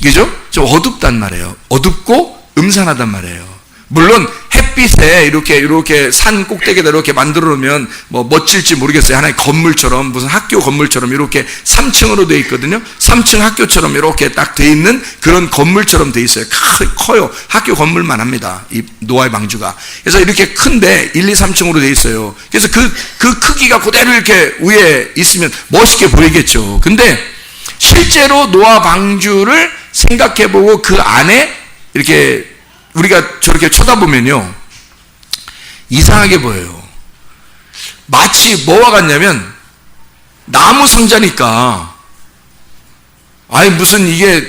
그죠? 좀 어둡단 말이에요. 어둡고 음산하단 말이에요. 물론 햇빛에 이렇게 산 꼭대기에다 이렇게 만들어 놓으면 뭐 멋질지 모르겠어요. 하나의 건물처럼, 무슨 학교 건물처럼 이렇게 3층으로 되어 있거든요. 3층 학교처럼 이렇게 딱 되어 있는 그런 건물처럼 되어 있어요. 커요. 학교 건물만 합니다. 이 노아의 방주가. 그래서 이렇게 큰데 1, 2, 3층으로 되어 있어요. 그래서 그 크기가 그대로 이렇게 위에 있으면 멋있게 보이겠죠. 근데 실제로 노아 방주를 생각해보고 그 안에 이렇게 우리가 저렇게 쳐다보면요, 이상하게 보여요. 마치 뭐와 같냐면 나무 상자니까, 아니 무슨 이게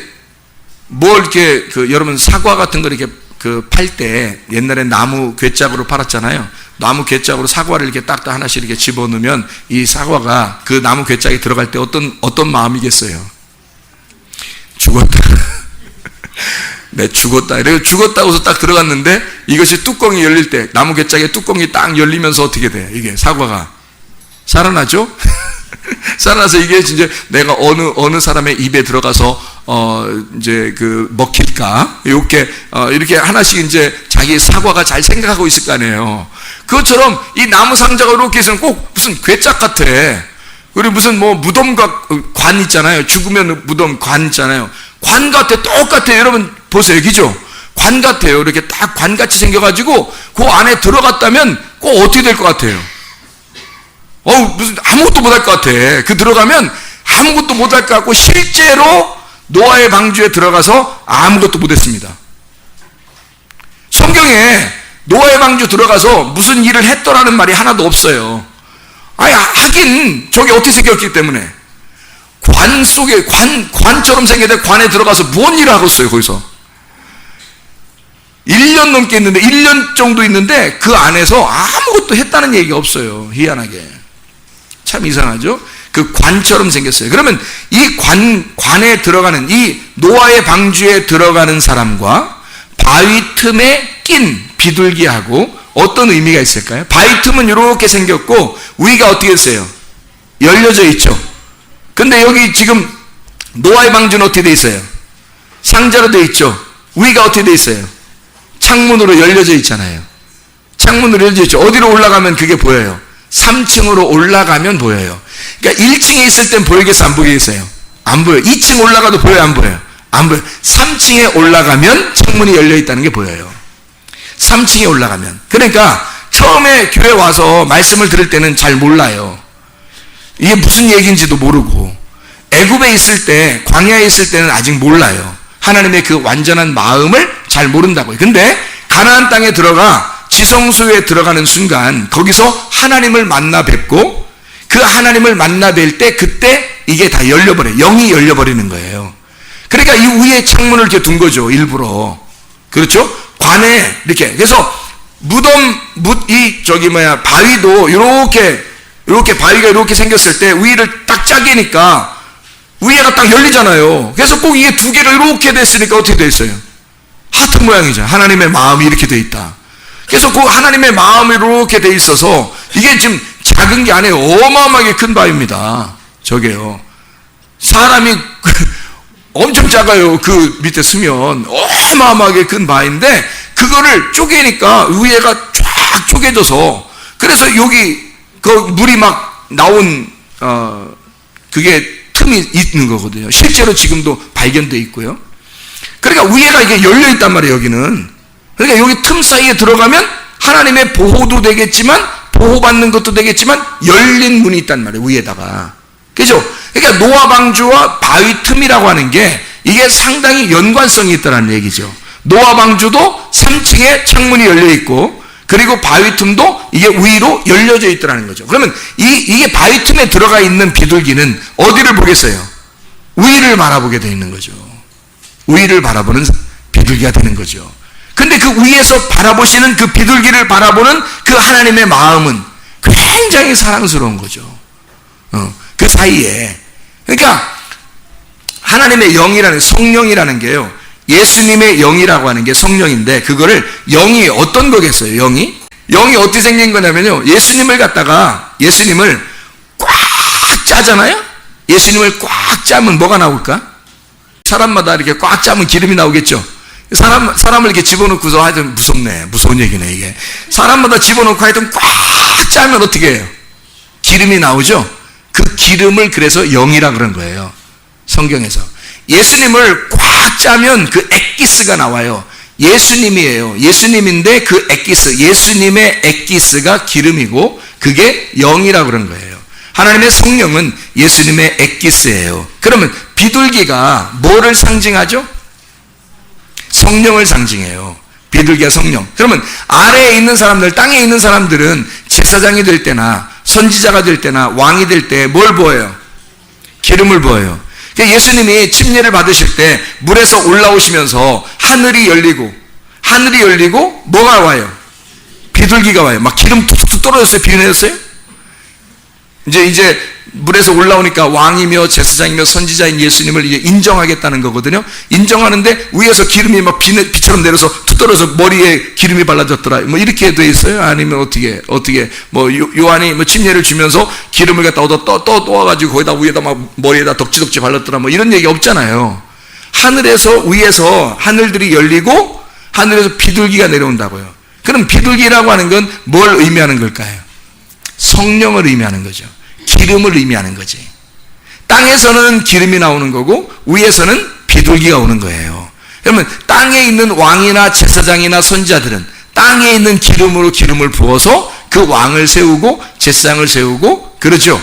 뭐 이렇게 여러분 사과 같은 거 이렇게 팔 때 옛날에 나무 괴짝으로 팔았잖아요. 나무 괴짝으로 사과를 이렇게 딱 하나씩 이렇게 집어넣으면 이 사과가 그 나무 괴짝에 들어갈 때 어떤 마음이겠어요? 죽었다. 네, 죽었다. 이래서 죽었다고서 딱 들어갔는데 이것이 뚜껑이 열릴 때, 나무 괴짝의 뚜껑이 딱 열리면서 어떻게 돼요? 이게 사과가 살아나죠? 살아나서 이게 진짜 내가 어느 사람의 입에 들어가서 이제 먹힐까? 이렇게 하나씩 이제 자기 사과가 잘 생각하고 있을 거 아니에요. 그것처럼 이 나무 상자가 이렇게 해서는 꼭 무슨 괴짝 같아. 그리고 무슨 뭐 무덤과 관 있잖아요. 죽으면 무덤 관 있잖아요. 관 같아. 똑같아요. 여러분 보세요. 그죠? 관 같아요. 이렇게 딱 관같이 생겨가지고 그 안에 들어갔다면 꼭 어떻게 될 것 같아요? 무슨 아무것도 못할 것 같아. 들어가면 아무것도 못할 것 같고, 실제로 노아의 방주에 들어가서 아무것도 못했습니다. 성경에 노아의 방주 들어가서 무슨 일을 했더라는 말이 하나도 없어요. 하긴 저게 어떻게 생겼기 때문에 관 속에 관처럼 생겼는데 관에 들어가서 무슨 일을 하고 있어요. 거기서 1년 넘게 있는데, 1년 정도 있는데 그 안에서 아무것도 했다는 얘기가 없어요. 희한하게. 참 이상하죠? 그 관처럼 생겼어요. 그러면 이 관에 들어가는, 이 노아의 방주에 들어가는 사람과 바위 틈에 낀 비둘기하고 어떤 의미가 있을까요? 바위 틈은 이렇게 생겼고 위가 어떻게 됐어요? 열려져 있죠. 근데 여기 지금 노아의 방주는 어떻게 돼 있어요? 상자로 돼 있죠. 위가 어떻게 돼 있어요? 창문으로 열려져 있잖아요. 창문으로 열려져 있죠. 어디로 올라가면 그게 보여요? 3층으로 올라가면 보여요. 그러니까 1층에 있을 땐 보이겠어요? 안 보이겠어요? 안 보여요. 2층 올라가도 보여요? 안 보여요? 안 보여요. 3층에 올라가면 창문이 열려 있다는 게 보여요. 3층에 올라가면. 그러니까 처음에 교회 와서 말씀을 들을 때는 잘 몰라요. 이게 무슨 얘기인지도 모르고, 애굽에 있을 때, 광야에 있을 때는 아직 몰라요. 하나님의 그 완전한 마음을 잘 모른다고요. 근데 가나안 땅에 들어가 지성소에 들어가는 순간 거기서 하나님을 만나 뵙고, 그 하나님을 만나 뵐 때 그때 이게 다 열려버려요. 영이 열려버리는 거예요. 그러니까 이 위에 창문을 이렇게 둔 거죠. 일부러. 그렇죠? 관에 이렇게. 그래서 바위도 이렇게 바위가 이렇게 생겼을 때 위를 딱 짜개니까 위에가 딱 열리잖아요. 그래서 꼭 이게 두 개가 이렇게 됐으니까 어떻게 돼 있어요? 하트 모양이죠. 하나님의 마음이 이렇게 돼 있다. 그래서 그 하나님의 마음이 이렇게 돼 있어서 이게 지금 작은 게 아니에요. 어마어마하게 큰 바위입니다. 저게요. 사람이 엄청 작아요. 그 밑에 쓰면 어마어마하게 큰 바위인데 그거를 쪼개니까 위에가 쫙 쪼개져서, 그래서 여기 그 물이 막 나온 그게 틈이 있는 거거든요. 실제로 지금도 발견되어 있고요. 그러니까 위에가 이게 열려 있단 말이에요. 여기는. 그러니까 여기 틈 사이에 들어가면 하나님의 보호도 되겠지만 보호받는 것도 되겠지만 열린 문이 있단 말이에요, 위에다가. 그죠? 그러니까 노아 방주와 바위 틈이라고 하는 게 이게 상당히 연관성이 있다는 얘기죠. 노아 방주도 3층에 창문이 열려 있고, 그리고 바위 틈도 이게 위로 열려져 있더라는 거죠. 그러면 이게 바위 틈에 들어가 있는 비둘기는 어디를 보겠어요? 위를 바라보게 되어 있는 거죠. 위를 바라보는 비둘기가 되는 거죠. 근데 그 위에서 바라보시는 그 비둘기를 바라보는 그 하나님의 마음은 굉장히 사랑스러운 거죠. 그 사이에. 그러니까 하나님의 영이라는, 성령이라는 게요, 예수님의 영이라고 하는 게 성령인데, 그거를 영이 어떤 거겠어요? 영이 어떻게 생긴 거냐면요, 예수님을 꽉 짜잖아요. 예수님을 꽉 짜면 뭐가 나올까? 사람마다 이렇게 꽉 짜면 기름이 나오겠죠. 사람을 이렇게 집어넣고서 하여튼 무서운 얘기네 이게. 사람마다 집어넣고 하여튼 꽉 짜면 어떻게 해요? 기름이 나오죠. 그 기름을 그래서 영이라 그런 거예요, 성경에서. 예수님을 꽉 짜면 그 엑기스가 나와요. 예수님이에요. 예수님인데 그 엑기스, 예수님의 엑기스가 기름이고 그게 영이라 그런 거예요. 하나님의 성령은 예수님의 엑기스예요. 그러면 비둘기가 뭐를 상징하죠? 성령을 상징해요. 비둘기가 성령. 그러면 아래에 있는 사람들, 땅에 있는 사람들은 제사장이 될 때나 선지자가 될 때나 왕이 될 때 뭘 보여요? 기름을 보여요. 예수님이 침례를 받으실 때 물에서 올라오시면서 하늘이 열리고 뭐가 와요? 비둘기가 와요. 막 기름 툭툭 떨어졌어요? 비 내렸어요? 이제 물에서 올라오니까 왕이며 제사장이며 선지자인 예수님을 이제 인정하겠다는 거거든요. 인정하는데 위에서 기름이 막 비처럼 내려서 툭 떨어져서 머리에 기름이 발라졌더라. 뭐 이렇게 돼 있어요? 아니면 어떻게 뭐 요한이 뭐 침례를 주면서 기름을 갖다 얻어 떠와가지고 거기다 위에다 막 머리에다 덕지덕지 발랐더라. 뭐 이런 얘기 없잖아요. 위에서 하늘들이 열리고 하늘에서 비둘기가 내려온다고요. 그럼 비둘기라고 하는 건 뭘 의미하는 걸까요? 성령을 의미하는 거죠. 기름을 의미하는 거지. 땅에서는 기름이 나오는 거고 위에서는 비둘기가 오는 거예요. 그러면 땅에 있는 왕이나 제사장이나 선지자들은 땅에 있는 기름으로 기름을 부어서 그 왕을 세우고 제사장을 세우고 그러죠.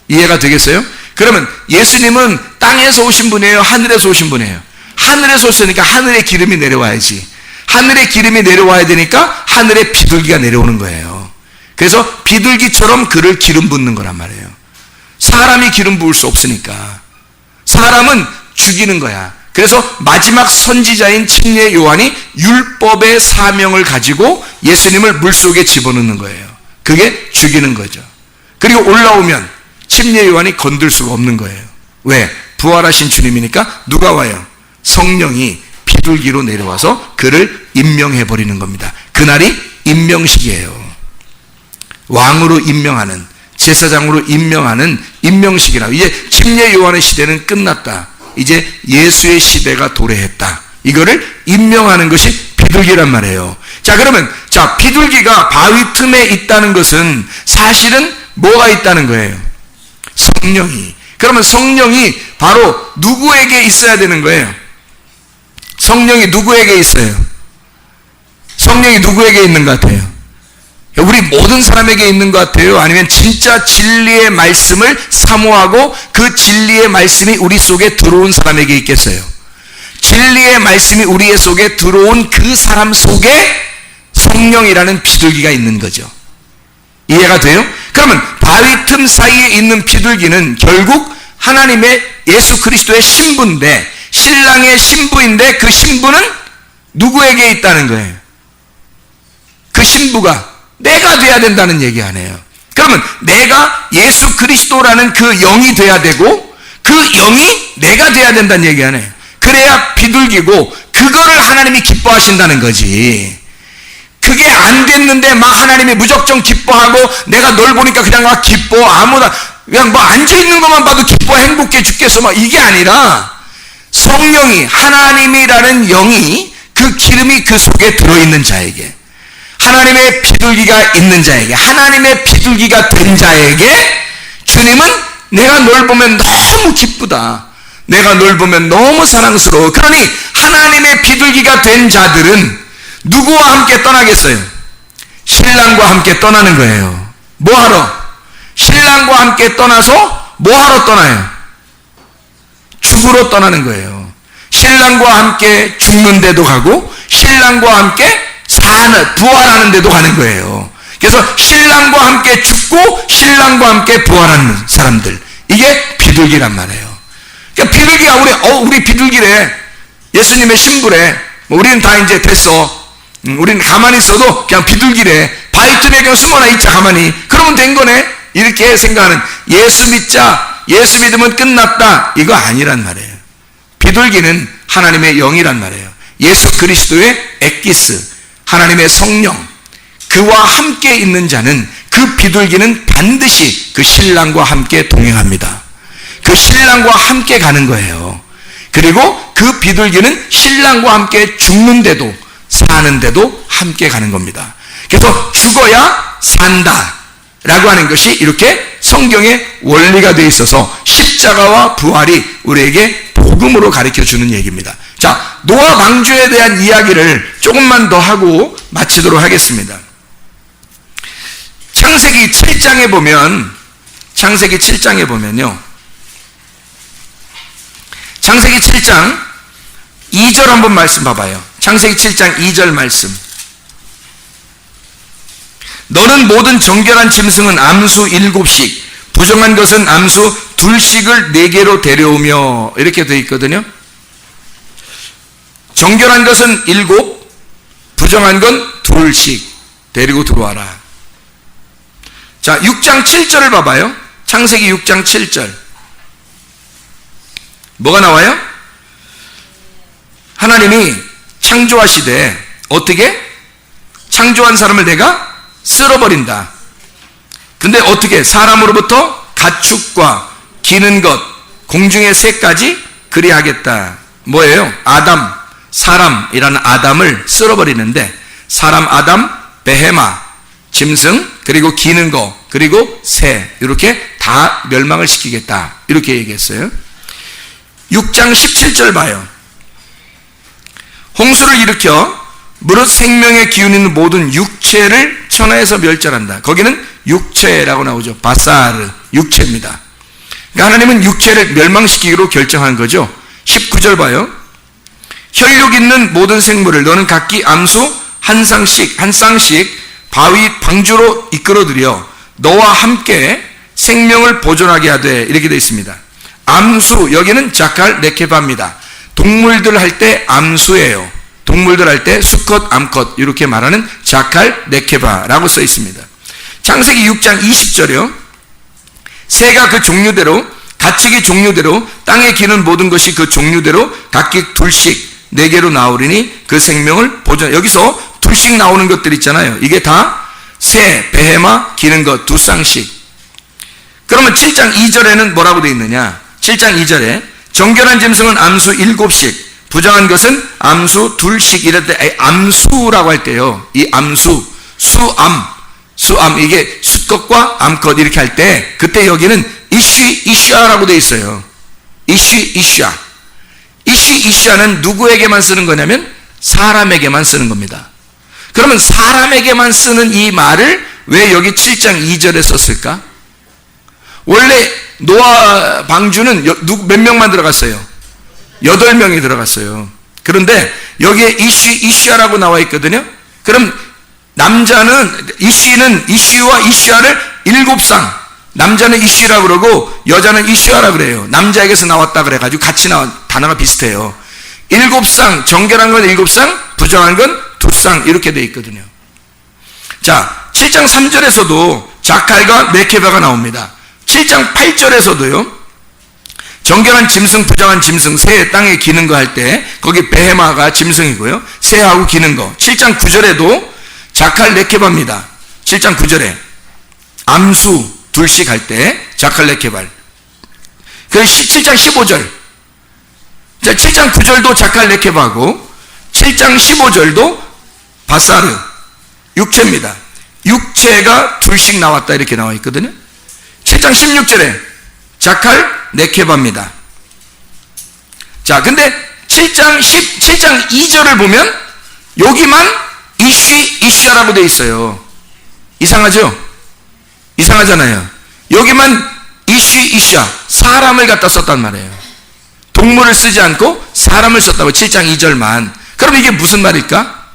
이해가 되겠어요? 그러면 예수님은 땅에서 오신 분이에요? 하늘에서 오신 분이에요? 하늘에서 오시니까 하늘에 기름이 내려와야지. 하늘에 기름이 내려와야 되니까 하늘에 비둘기가 내려오는 거예요. 그래서 비둘기처럼 그를 기름 붓는 거란 말이에요. 사람이 기름 부을 수 없으니까. 사람은 죽이는 거야. 그래서 마지막 선지자인 침례 요한이 율법의 사명을 가지고 예수님을 물속에 집어넣는 거예요. 그게 죽이는 거죠. 그리고 올라오면 침례 요한이 건들 수가 없는 거예요. 왜? 부활하신 주님이니까 누가 와요? 성령이 비둘기로 내려와서 그를 임명해버리는 겁니다. 그날이 임명식이에요. 왕으로 임명하는, 제사장으로 임명하는 임명식이라고. 이제 침례 요한의 시대는 끝났다. 이제 예수의 시대가 도래했다. 이거를 임명하는 것이 비둘기란 말이에요. 자, 그러면 비둘기가 바위 틈에 있다는 것은 사실은 뭐가 있다는 거예요? 성령이. 그러면 성령이 바로 누구에게 있어야 되는 거예요? 성령이 누구에게 있어요? 성령이 누구에게 있는 것 같아요? 우리 모든 사람에게 있는 것 같아요? 아니면 진짜 진리의 말씀을 사모하고 그 진리의 말씀이 우리 속에 들어온 사람에게 있겠어요? 진리의 말씀이 우리 속에 들어온 그 사람 속에 성령이라는 비둘기가 있는 거죠. 이해가 돼요? 그러면 바위 틈 사이에 있는 비둘기는 결국 하나님의 예수 그리스도의 신부인데, 신랑의 신부인데 그 신부는 누구에게 있다는 거예요? 그 신부가 내가 돼야 된다는 얘기 아니에요. 그러면 내가 예수 그리스도라는 그 영이 돼야 되고 그 영이 내가 돼야 된다는 얘기 아니에요. 그래야 비둘기고 그거를 하나님이 기뻐하신다는 거지. 그게 안 됐는데 막 하나님이 무작정 기뻐하고 내가 널 보니까 그냥 막 기뻐, 아무나 그냥 뭐 앉아있는 것만 봐도 기뻐, 행복해 죽겠어, 막 이게 아니라 성령이, 하나님이라는 영이, 그 기름이 그 속에 들어있는 자에게, 하나님의 비둘기가 있는 자에게, 하나님의 비둘기가 된 자에게 주님은 내가 널 보면 너무 기쁘다, 내가 널 보면 너무 사랑스러워. 그러니 하나님의 비둘기가 된 자들은 누구와 함께 떠나겠어요? 신랑과 함께 떠나는 거예요. 뭐하러? 신랑과 함께 떠나서 뭐하러 떠나요? 죽으러 떠나는 거예요. 신랑과 함께 죽는 데도 가고 신랑과 함께 부활하는 데도 가는 거예요. 그래서 신랑과 함께 죽고 신랑과 함께 부활하는 사람들, 이게 비둘기란 말이에요. 그러니까 비둘기가 우리 비둘기래, 예수님의 신부래, 우리는 다 이제 됐어, 우리는 가만히 있어도 그냥 비둘기래, 바위틈에 그냥 숨어나 있자 가만히, 그러면 된 거네, 이렇게 생각하는, 예수 믿자, 예수 믿으면 끝났다, 이거 아니란 말이에요. 비둘기는 하나님의 영이란 말이에요. 예수 그리스도의 엑기스, 하나님의 성령, 그와 함께 있는 자는, 그 비둘기는 반드시 그 신랑과 함께 동행합니다. 그 신랑과 함께 가는 거예요. 그리고 그 비둘기는 신랑과 함께 죽는데도 사는데도 함께 가는 겁니다. 그래서 죽어야 산다 라고 하는 것이 이렇게 성경의 원리가 되어 있어서 십자가와 부활이 우리에게 복음으로 가르쳐 주는 얘기입니다. 자, 노아 방주에 대한 이야기를 조금만 더 하고 마치도록 하겠습니다. 창세기 7장에 보면요, 창세기 7장 2절 한번 말씀 봐봐요. 창세기 7장 2절 말씀. 너는 모든 정결한 짐승은 암수 7씩, 부정한 것은 암수 2씩을 4개로 데려오며, 이렇게 되어 있거든요. 정결한 것은 7, 부정한 건 2씩 데리고 들어와라. 자, 6장 7절을 봐봐요. 창세기 6장 7절. 뭐가 나와요? 하나님이 창조하시되 어떻게? 창조한 사람을 내가 쓸어버린다. 근데 어떻게? 사람으로부터 가축과 기는 것, 공중의 새까지 그리하겠다. 뭐예요? 아담, 사람이라는 아담을 쓸어버리는데, 사람 아담, 베헤마, 짐승, 그리고 기는 거, 그리고 새, 이렇게 다 멸망을 시키겠다, 이렇게 얘기했어요. 6장 17절 봐요. 홍수를 일으켜 무릇 생명의 기운 있는 모든 육체를 천하에서 멸절한다. 거기는 육체라고 나오죠. 바사르, 육체입니다. 그러니까 하나님은 육체를 멸망시키기로 결정한 거죠. 19절 봐요. 혈육 있는 모든 생물을 너는 각기 암수 한 쌍씩 바위 방주로 이끌어들여 너와 함께 생명을 보존하게 하되, 이렇게 되어 있습니다. 암수, 여기는 자칼 네케바입니다. 동물들 할 때 암수예요. 동물들 할 때 수컷, 암컷 이렇게 말하는 자칼 네케바라고 써 있습니다. 창세기 6장 20절이요. 새가 그 종류대로, 가축이 종류대로, 땅에 기는 모든 것이 그 종류대로 각기 2씩 4개로 나오리니 그 생명을 보존. 여기서 2씩 나오는 것들 있잖아요. 이게 다 새, 베헤마, 기는 것 2쌍씩. 그러면 7장 2절에는 뭐라고 되어 있느냐? 7장 2절에 정결한 짐승은 암수 7씩, 부정한 것은 암수 2씩, 이럴 때 암수라고 할 때요, 이 암수, 수암, 이게 수컷과 암컷 이렇게 할 때, 그때 여기는 이슈아라고 되어 있어요. 이슈아는 누구에게만 쓰는 거냐면 사람에게만 쓰는 겁니다. 그러면 사람에게만 쓰는 이 말을 왜 여기 7장 2절에 썼을까? 원래 노아 방주는 몇 명만 들어갔어요? 8명이 들어갔어요. 그런데 여기에 이슈아라고 나와 있거든요. 그럼 남자는 이슈와 이슈아를 7쌍, 남자는 이슈라고 그러고 여자는 이슈아라 그래요. 남자에게서 나왔다 그래가지고 같이 나온 단어가 비슷해요. 7쌍, 정결한 건 7쌍, 부정한 건 2쌍, 이렇게 돼 있거든요. 자, 7장 3절에서도 자칼과 네케바가 나옵니다. 7장 8절에서도요, 정결한 짐승, 부정한 짐승, 새, 땅에 기는 거 할 때 거기 베헤마가 짐승이고요, 새하고 기는 거. 7장 9절에도 자칼 네케바입니다. 7장 9절에 암수 2씩 할 때 자칼 네케발. 그래서 7장 15절, 자, 7장 9절도 자칼 네케바고 7장 15절도 바사르, 육체입니다. 육체가 2씩 나왔다, 이렇게 나와 있거든요. 7장 16절에 자칼 네케바입니다. 자, 근데 7장 2절을 보면 여기만 이슈아라고 되어 있어요. 이상하죠? 이상하잖아요. 여기만 이슈야 사람을 갖다 썼단 말이에요. 동물을 쓰지 않고 사람을 썼다고 7장 2절만. 그럼 이게 무슨 말일까?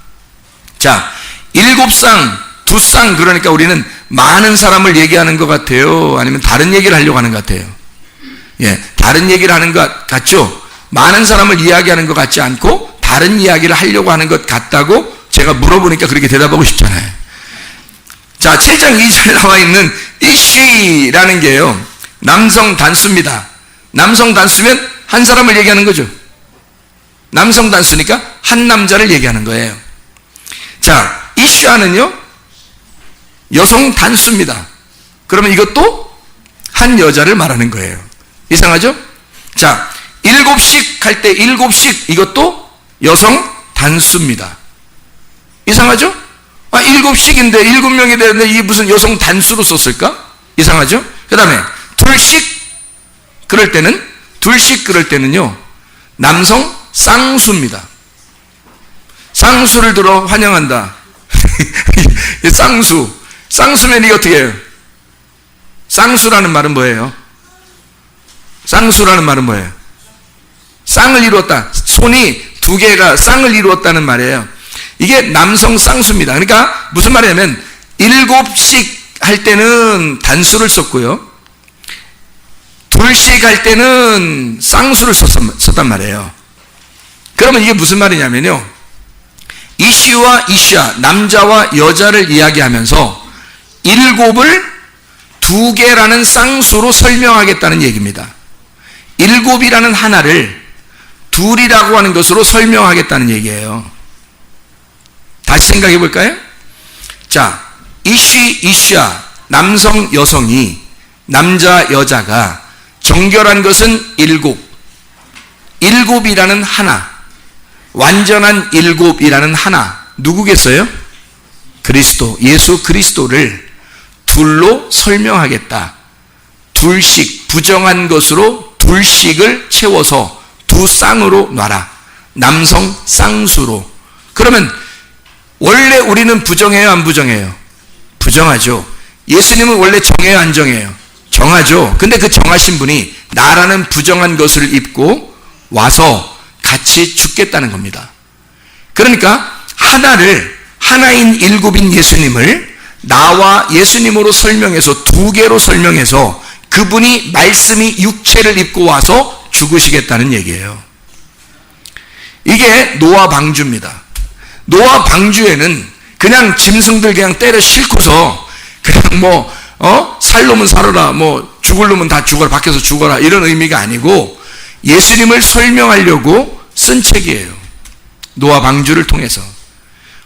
자, 7쌍, 2쌍 그러니까 우리는 많은 사람을 얘기하는 것 같아요? 아니면 다른 얘기를 하려고 하는 것 같아요? 예, 다른 얘기를 하는 것 같죠? 많은 사람을 이야기하는 것 같지 않고 다른 이야기를 하려고 하는 것 같다고 제가 물어보니까 그렇게 대답하고 싶잖아요. 자, 7장 2절 나와 있는 이쉬라는 게요, 남성 단수입니다. 남성 단수면 한 사람을 얘기하는 거죠. 남성 단수니까 한 남자를 얘기하는 거예요. 자, 이쉬아는요, 여성 단수입니다. 그러면 이것도 한 여자를 말하는 거예요. 이상하죠? 자, 7씩 할 때 7씩 이것도 여성 단수입니다. 이상하죠? 7씩인데 7명이 되는데 이게 무슨 여성 단수로 썼을까? 이상하죠? 그 다음에 둘씩 그럴 때는요, 남성 쌍수입니다. 쌍수를 들어 환영한다. 쌍수면 이게 어떻게 해요? 쌍수라는 말은 뭐예요? 쌍수라는 말은 뭐예요? 쌍을 이루었다. 손이 2개가 쌍을 이루었다는 말이에요. 이게 남성 쌍수입니다. 그러니까 무슨 말이냐면 7씩 할 때는 단수를 썼고요, 2씩 할 때는 쌍수를 썼단 말이에요. 그러면 이게 무슨 말이냐면요, 이슈와 이슈야, 남자와 여자를 이야기하면서 7을 2개라는 쌍수로 설명하겠다는 얘기입니다. 7이라는 하나를 2이라고 하는 것으로 설명하겠다는 얘기예요. 다시 생각해 볼까요? 자, 이슈야, 남성 여성이, 남자 여자가 정결한 것은 7이라는 하나, 완전한 7이라는 하나, 누구겠어요? 그리스도, 예수 그리스도를 2로 설명하겠다. 2씩, 부정한 것으로 2씩을 채워서 2쌍으로 놔라. 남성 쌍수로. 그러면 원래 우리는 부정해요, 안 부정해요? 부정하죠. 예수님은 원래 정해요, 안 정해요? 정하죠. 근데 그 정하신 분이 나라는 부정한 것을 입고 와서 같이 죽겠다는 겁니다. 그러니까 하나인 7인 예수님을 나와 예수님으로 설명해서 2개로 설명해서 그분이 말씀이 육체를 입고 와서 죽으시겠다는 얘기예요. 이게 노아 방주입니다. 노아 방주에는 그냥 짐승들 그냥 때려 싣고서 그냥 살 놈은 살아라, 죽을 놈은 다 죽어라, 밖에서 죽어라, 이런 의미가 아니고 예수님을 설명하려고 쓴 책이에요. 노아 방주를 통해서.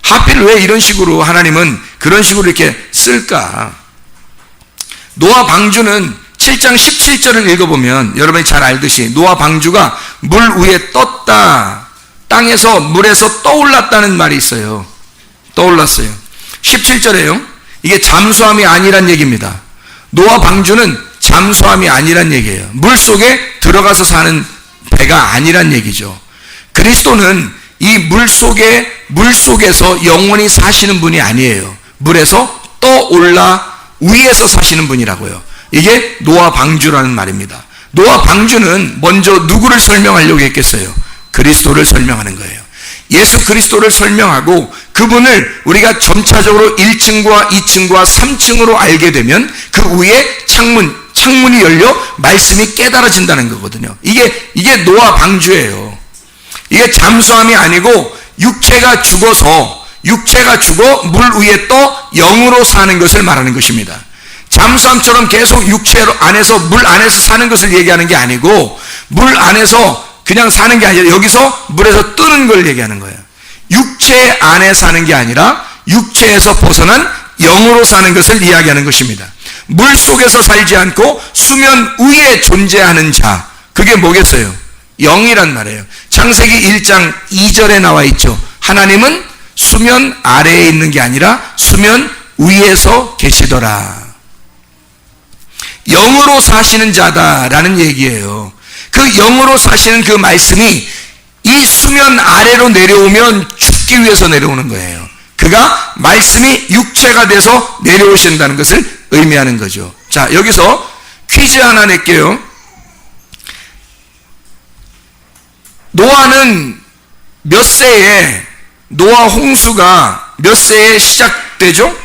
하필 왜 이런 식으로 하나님은 그런 식으로 이렇게 쓸까? 노아 방주는 7장 17절을 읽어보면 여러분이 잘 알듯이 노아 방주가 물 위에 떴다, 땅에서 물에서 떠올랐다는 말이 있어요. 떠올랐어요. 17절에요. 이게 잠수함이 아니란 얘기입니다. 노아 방주는 잠수함이 아니란 얘기예요. 물 속에 들어가서 사는 배가 아니란 얘기죠. 그리스도는 이 물 속에서 영원히 사시는 분이 아니에요. 물에서 떠올라 위에서 사시는 분이라고요. 이게 노아 방주라는 말입니다. 노아 방주는 먼저 누구를 설명하려고 했겠어요? 그리스도를 설명하는 거예요. 예수 그리스도를 설명하고 그분을 우리가 점차적으로 1층과 2층과 3층으로 알게 되면 그 위에 창문이 열려 말씀이 깨달아진다는 거거든요. 이게 노아 방주예요. 이게 잠수함이 아니고 육체가 죽어 물 위에 떠 영으로 사는 것을 말하는 것입니다. 잠수함처럼 계속 육체 안에서 물 안에서 사는 것을 얘기하는 게 아니고 물 안에서 그냥 사는 게 아니라 여기서 물에서 뜨는 걸 얘기하는 거예요. 육체 안에 사는 게 아니라 육체에서 벗어난 영으로 사는 것을 이야기하는 것입니다. 물 속에서 살지 않고 수면 위에 존재하는 자, 그게 뭐겠어요? 영이란 말이에요. 창세기 1장 2절에 나와 있죠. 하나님은 수면 아래에 있는 게 아니라 수면 위에서 계시더라. 영으로 사시는 자다라는 얘기예요. 그 영으로 사시는 그 말씀이 이 수면 아래로 내려오면 죽기 위해서 내려오는 거예요. 그가 말씀이 육체가 돼서 내려오신다는 것을 의미하는 거죠. 자, 여기서 퀴즈 하나 낼게요. 노아는 몇 세에, 노아 홍수가 몇 세에 시작되죠?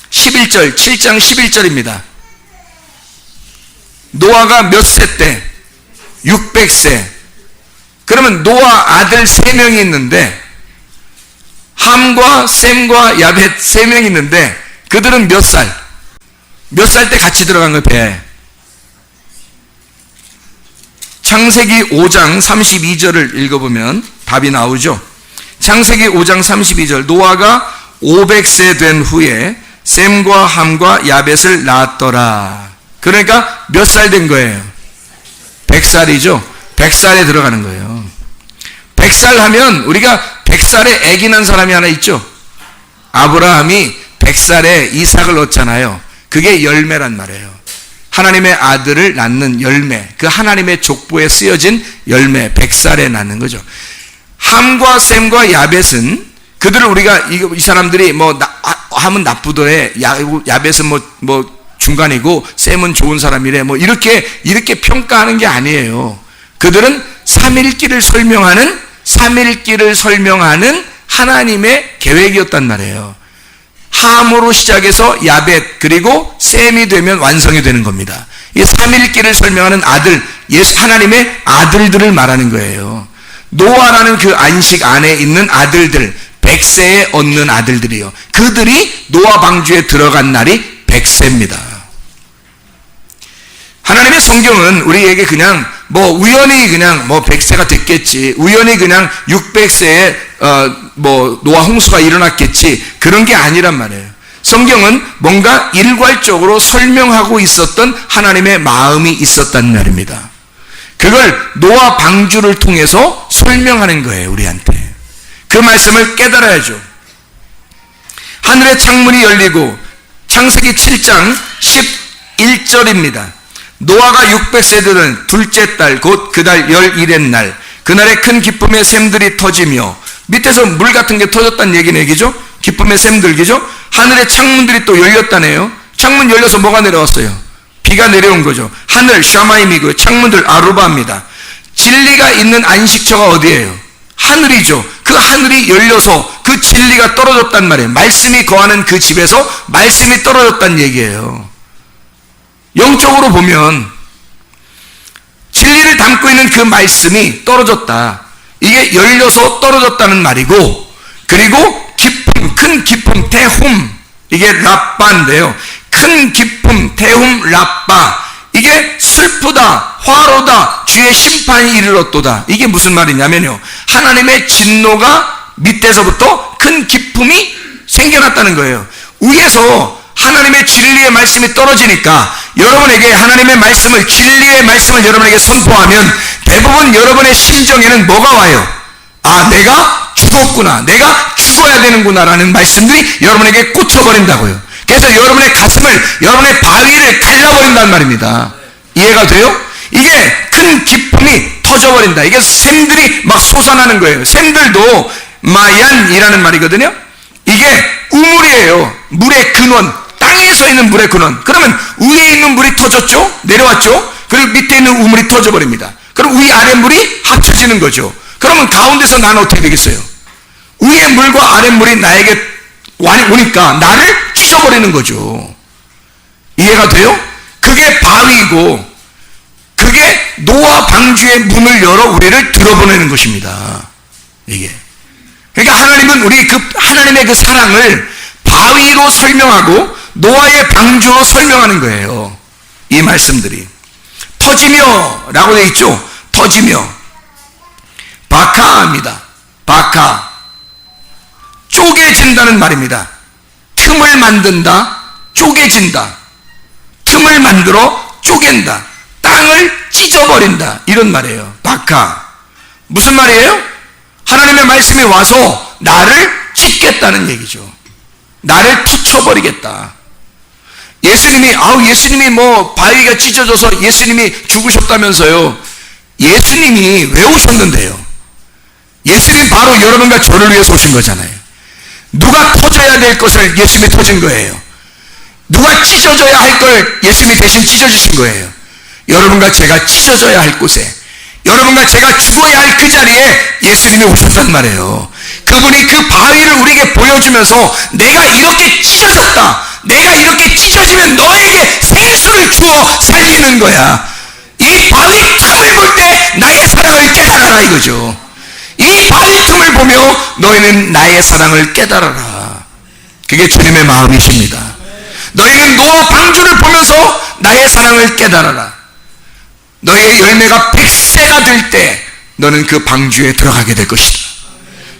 11절, 7장 11절입니다. 노아가 몇 세 때? 600세. 그러면 노아 아들 3명이 있는데, 함과 셈과 야벳 3명이 있는데, 그들은 몇 살? 몇 살 때 같이 들어간 거예요, 배에? 창세기 5장 32절을 읽어보면 답이 나오죠. 창세기 5장 32절, 노아가 500세 된 후에 셈과 함과 야벳을 낳았더라. 그러니까 몇 살 된 거예요? 100살이죠. 100살에 들어가는 거예요. 100살 하면 우리가 100살에 아기 난 사람이 하나 있죠. 아브라함이 100살에 이삭을 얻잖아요. 그게 열매란 말이에요. 하나님의 아들을 낳는 열매, 그 하나님의 족보에 쓰여진 열매, 100살에 낳는 거죠. 함과 셈과 야벳은 그들을 우리가 이 사람들이 함은 나쁘더래, 야벳은 중간이고 셈은 좋은 사람이래, 이렇게 평가하는 게 아니에요. 그들은 삼일기를 설명하는 하나님의 계획이었단 말이에요. 함으로 시작해서 야벳, 그리고 셈이 되면 완성이 되는 겁니다. 이 삼일기를 설명하는 아들, 하나님의 아들들을 말하는 거예요. 노아라는 그 안식 안에 있는 아들들, 100세에 얻는 아들들이요. 그들이 노아 방주에 들어간 날이 100세입니다. 하나님의 성경은 우리에게 그냥 우연히 그냥 100세가 됐겠지, 우연히 그냥 600세에 노아 홍수가 일어났겠지, 그런 게 아니란 말이에요. 성경은 뭔가 일괄적으로 설명하고 있었던 하나님의 마음이 있었단 말입니다. 그걸 노아 방주를 통해서 설명하는 거예요, 우리한테. 그 말씀을 깨달아야죠. 하늘의 창문이 열리고, 창세기 7장 11절입니다. 노아가 600세 되던 둘째 달, 곧 그달 11의 날, 그날에 큰 기쁨의 샘들이 터지며, 밑에서 물 같은 게 터졌다는 얘기죠. 기쁨의 샘들기죠. 하늘의 창문들이 또 열렸다네요. 창문 열려서 뭐가 내려왔어요? 비가 내려온 거죠. 하늘 샤마임이고, 창문들 아루바입니다. 진리가 있는 안식처가 어디예요? 하늘이죠. 그 하늘이 열려서 그 진리가 떨어졌단 말이에요. 말씀이 거하는 그 집에서 말씀이 떨어졌다는 얘기예요. 영적으로 보면 진리를 담고 있는 그 말씀이 떨어졌다. 이게 열려서 떨어졌다는 말이고, 그리고 기쁨, 큰 기쁨, 태훔, 이게 라빠인데요. 큰 기쁨, 태훔, 라빠, 이게 슬프다, 화로다, 주의 심판이 이르렀도다. 이게 무슨 말이냐면요, 하나님의 진노가 밑에서부터 큰 기쁨이 생겨났다는 거예요. 위에서 하나님의 진리의 말씀이 떨어지니까 여러분에게 하나님의 말씀을, 진리의 말씀을 여러분에게 선포하면 대부분 여러분의 심정에는 뭐가 와요? 아, 내가 죽었구나, 내가 죽어야 되는구나 라는 말씀들이 여러분에게 꽂혀버린다고요. 그래서 여러분의 가슴을, 여러분의 바위를 갈라버린단 말입니다. 이해가 돼요? 이게 큰 기쁨이 터져버린다. 이게 샘들이 막 솟아나는 거예요. 샘들도 마얀이라는 말이거든요. 이게 우물이에요. 물의 근원, 땅에서 있는 물의 근원. 그러면 위에 있는 물이 터졌죠? 내려왔죠? 그리고 밑에 있는 우물이 터져버립니다. 그럼 위 아래 물이 합쳐지는 거죠. 그러면 가운데서 나는 어떻게 되겠어요? 위의 물과 아래 물이 나에게 오니까 나를 치워버리는 거죠. 이해가 돼요? 그게 바위고, 그게 노아 방주의 문을 열어 우리를 들어보내는 것입니다. 이게. 그러니까 하나님은 우리 하나님의 그 사랑을 바위로 설명하고 노아의 방주로 설명하는 거예요. 이 말씀들이. 터지며 라고 되어 있죠. 터지며. 바카입니다. 바카. 쪼개진다는 말입니다. 틈을 만든다, 쪼개진다. 틈을 만들어 쪼갠다. 땅을 찢어버린다. 이런 말이에요. 바카. 무슨 말이에요? 하나님의 말씀이 와서 나를 찢겠다는 얘기죠. 나를 터쳐버리겠다. 예수님이 바위가 찢어져서 예수님이 죽으셨다면서요. 예수님이 왜 오셨는데요? 예수님이 바로 여러분과 저를 위해서 오신 거잖아요. 누가 터져야 될 것을 예수님이 터진 거예요. 누가 찢어져야 할 걸 예수님이 대신 찢어주신 거예요. 여러분과 제가 찢어져야 할 곳에, 여러분과 제가 죽어야 할 그 자리에 예수님이 오셨단 말이에요. 그분이 그 바위를 우리에게 보여주면서 내가 이렇게 찢어졌다, 내가 이렇게 찢어지면 너에게 생수를 주어 살리는 거야. 이 바위 틈을 볼 때 나의 사랑을 깨달아라 이거죠. 이 바위 틈을 보며 너희는 나의 사랑을 깨달아라. 그게 주님의 마음이십니다. 너희는 노아 방주를 보면서 나의 사랑을 깨달아라. 너희의 열매가 100세가 될 때 너는 그 방주에 들어가게 될 것이다.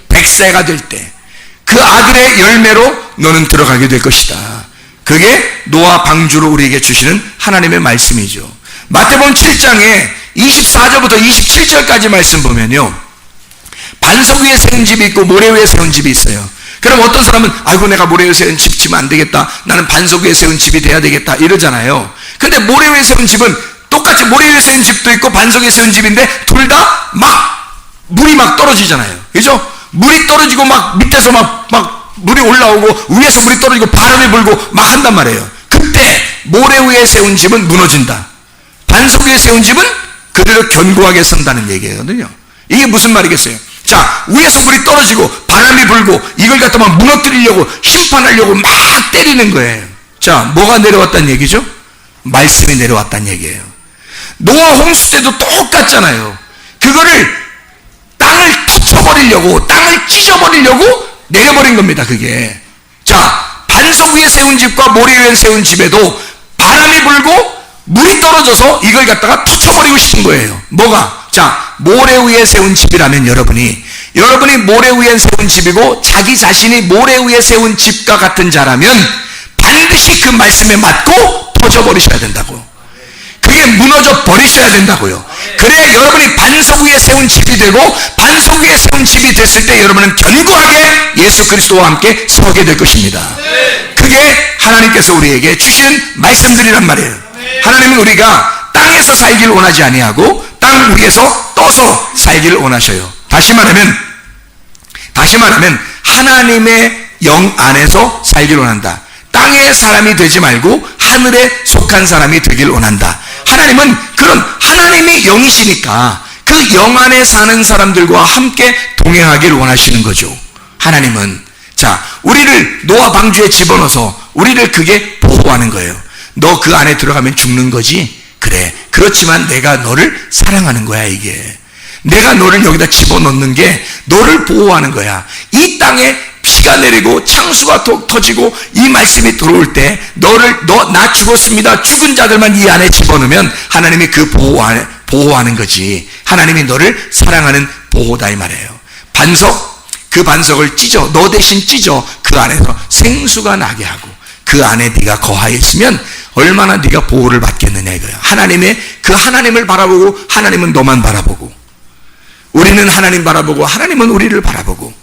100세가 될 때 그 아들의 열매로 너는 들어가게 될 것이다. 그게 노아 방주로 우리에게 주시는 하나님의 말씀이죠. 마태복음 7장에 24절부터 27절까지 말씀 보면요, 반석 위에 세운 집이 있고 모래 위에 세운 집이 있어요. 그럼 어떤 사람은 아이고 내가 모래 위에 세운 집 지면 안 되겠다, 나는 반석 위에 세운 집이 돼야 되겠다 이러잖아요. 근데 모래 위에 세운 집은 똑같이 모래 위에 세운 집도 있고 반석 위에 세운 집인데 둘 다 막 물이 막 떨어지잖아요. 그죠? 물이 떨어지고 막 밑에서 막 물이 올라오고 위에서 물이 떨어지고 바람이 불고 막 한단 말이에요. 그때 모래 위에 세운 집은 무너진다, 반석 위에 세운 집은 그대로 견고하게 선다는 얘기거든요. 이게 무슨 말이겠어요? 자, 위에서 물이 떨어지고 바람이 불고 이걸 갖다 막 무너뜨리려고 심판하려고 막 때리는 거예요. 자, 뭐가 내려왔다는 얘기죠? 말씀이 내려왔다는 얘기예요. 노아 홍수 때도 똑같잖아요. 그거를 땅을 터쳐버리려고, 땅을 찢어버리려고 내려버린 겁니다. 그게. 자, 반석 위에 세운 집과 모래 위에 세운 집에도 바람이 불고 물이 떨어져서 이걸 갖다가 터쳐버리고 싶은 거예요. 뭐가? 자, 모래 위에 세운 집이라면 여러분이 모래 위에 세운 집이고 자기 자신이 모래 위에 세운 집과 같은 자라면 반드시 그 말씀에 맞고 터져버리셔야 된다고. 그게 무너져 버리셔야 된다고요. 그래야 여러분이 반석 위에 세운 집이 되고, 반석 위에 세운 집이 됐을 때 여러분은 견고하게 예수 그리스도와 함께 서게 될 것입니다. 그게 하나님께서 우리에게 주신 말씀들이란 말이에요. 하나님은 우리가 땅에서 살기를 원하지 아니하고 땅 위에서 떠서 살기를 원하셔요. 다시 말하면 하나님의 영 안에서 살기를 원한다. 땅의 사람이 되지 말고 하늘에 속한 사람이 되길 원한다. 하나님은 그런 하나님이 영이시니까 그 영 안에 사는 사람들과 함께 동행하기를 원하시는 거죠. 하나님은 자, 우리를 노아 방주에 집어넣어서 우리를 그게 보호하는 거예요. 너 그 안에 들어가면 죽는 거지? 그래, 그렇지만 내가 너를 사랑하는 거야. 이게 내가 너를 여기다 집어넣는 게 너를 보호하는 거야. 이 땅에 비가 내리고 창수가 터지고 이 말씀이 들어올 때 나 죽었습니다, 죽은 자들만 이 안에 집어넣으면 하나님이 그 보호하는 거지. 하나님이 너를 사랑하는 보호다 이 말이에요. 그 반석을 찢어, 너 대신 찢어 그 안에서 생수가 나게 하고 그 안에 네가 거하였으면 얼마나 네가 보호를 받겠느냐 이거야. 그 하나님을 바라보고 하나님은 너만 바라보고, 우리는 하나님 바라보고 하나님은 우리를 바라보고,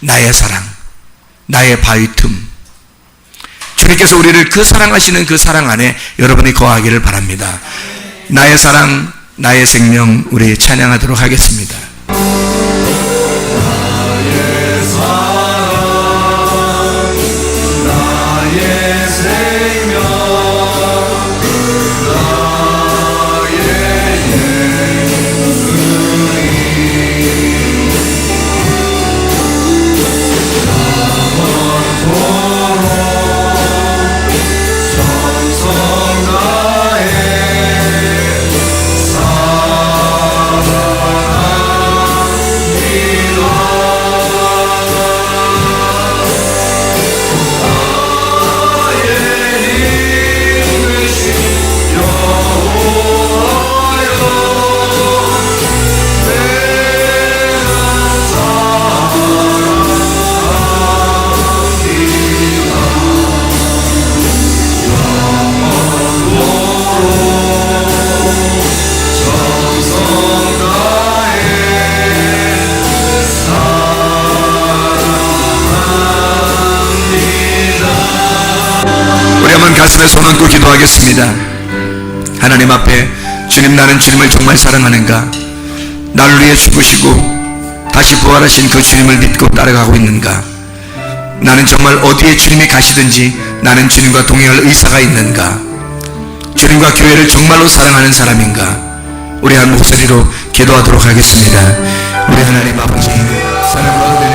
나의 사랑, 나의 바위 틈, 주님께서 우리를 그 사랑하시는 그 사랑 안에 여러분이 거하기를 바랍니다. 나의 사랑, 나의 생명, 우리 찬양하도록 하겠습니다. 나의 사랑, 나의 생명, 가슴에 손 얹고 기도하겠습니다. 하나님 앞에, 주님, 나는 주님을 정말 사랑하는가? 나를 위해 죽으시고 다시 부활하신 그 주님을 믿고 따라가고 있는가? 나는 정말 어디에 주님이 가시든지 나는 주님과 동행할 의사가 있는가? 주님과 교회를 정말로 사랑하는 사람인가? 우리 한 목소리로 기도하도록 하겠습니다. 우리 하나님 아버지, 사랑으로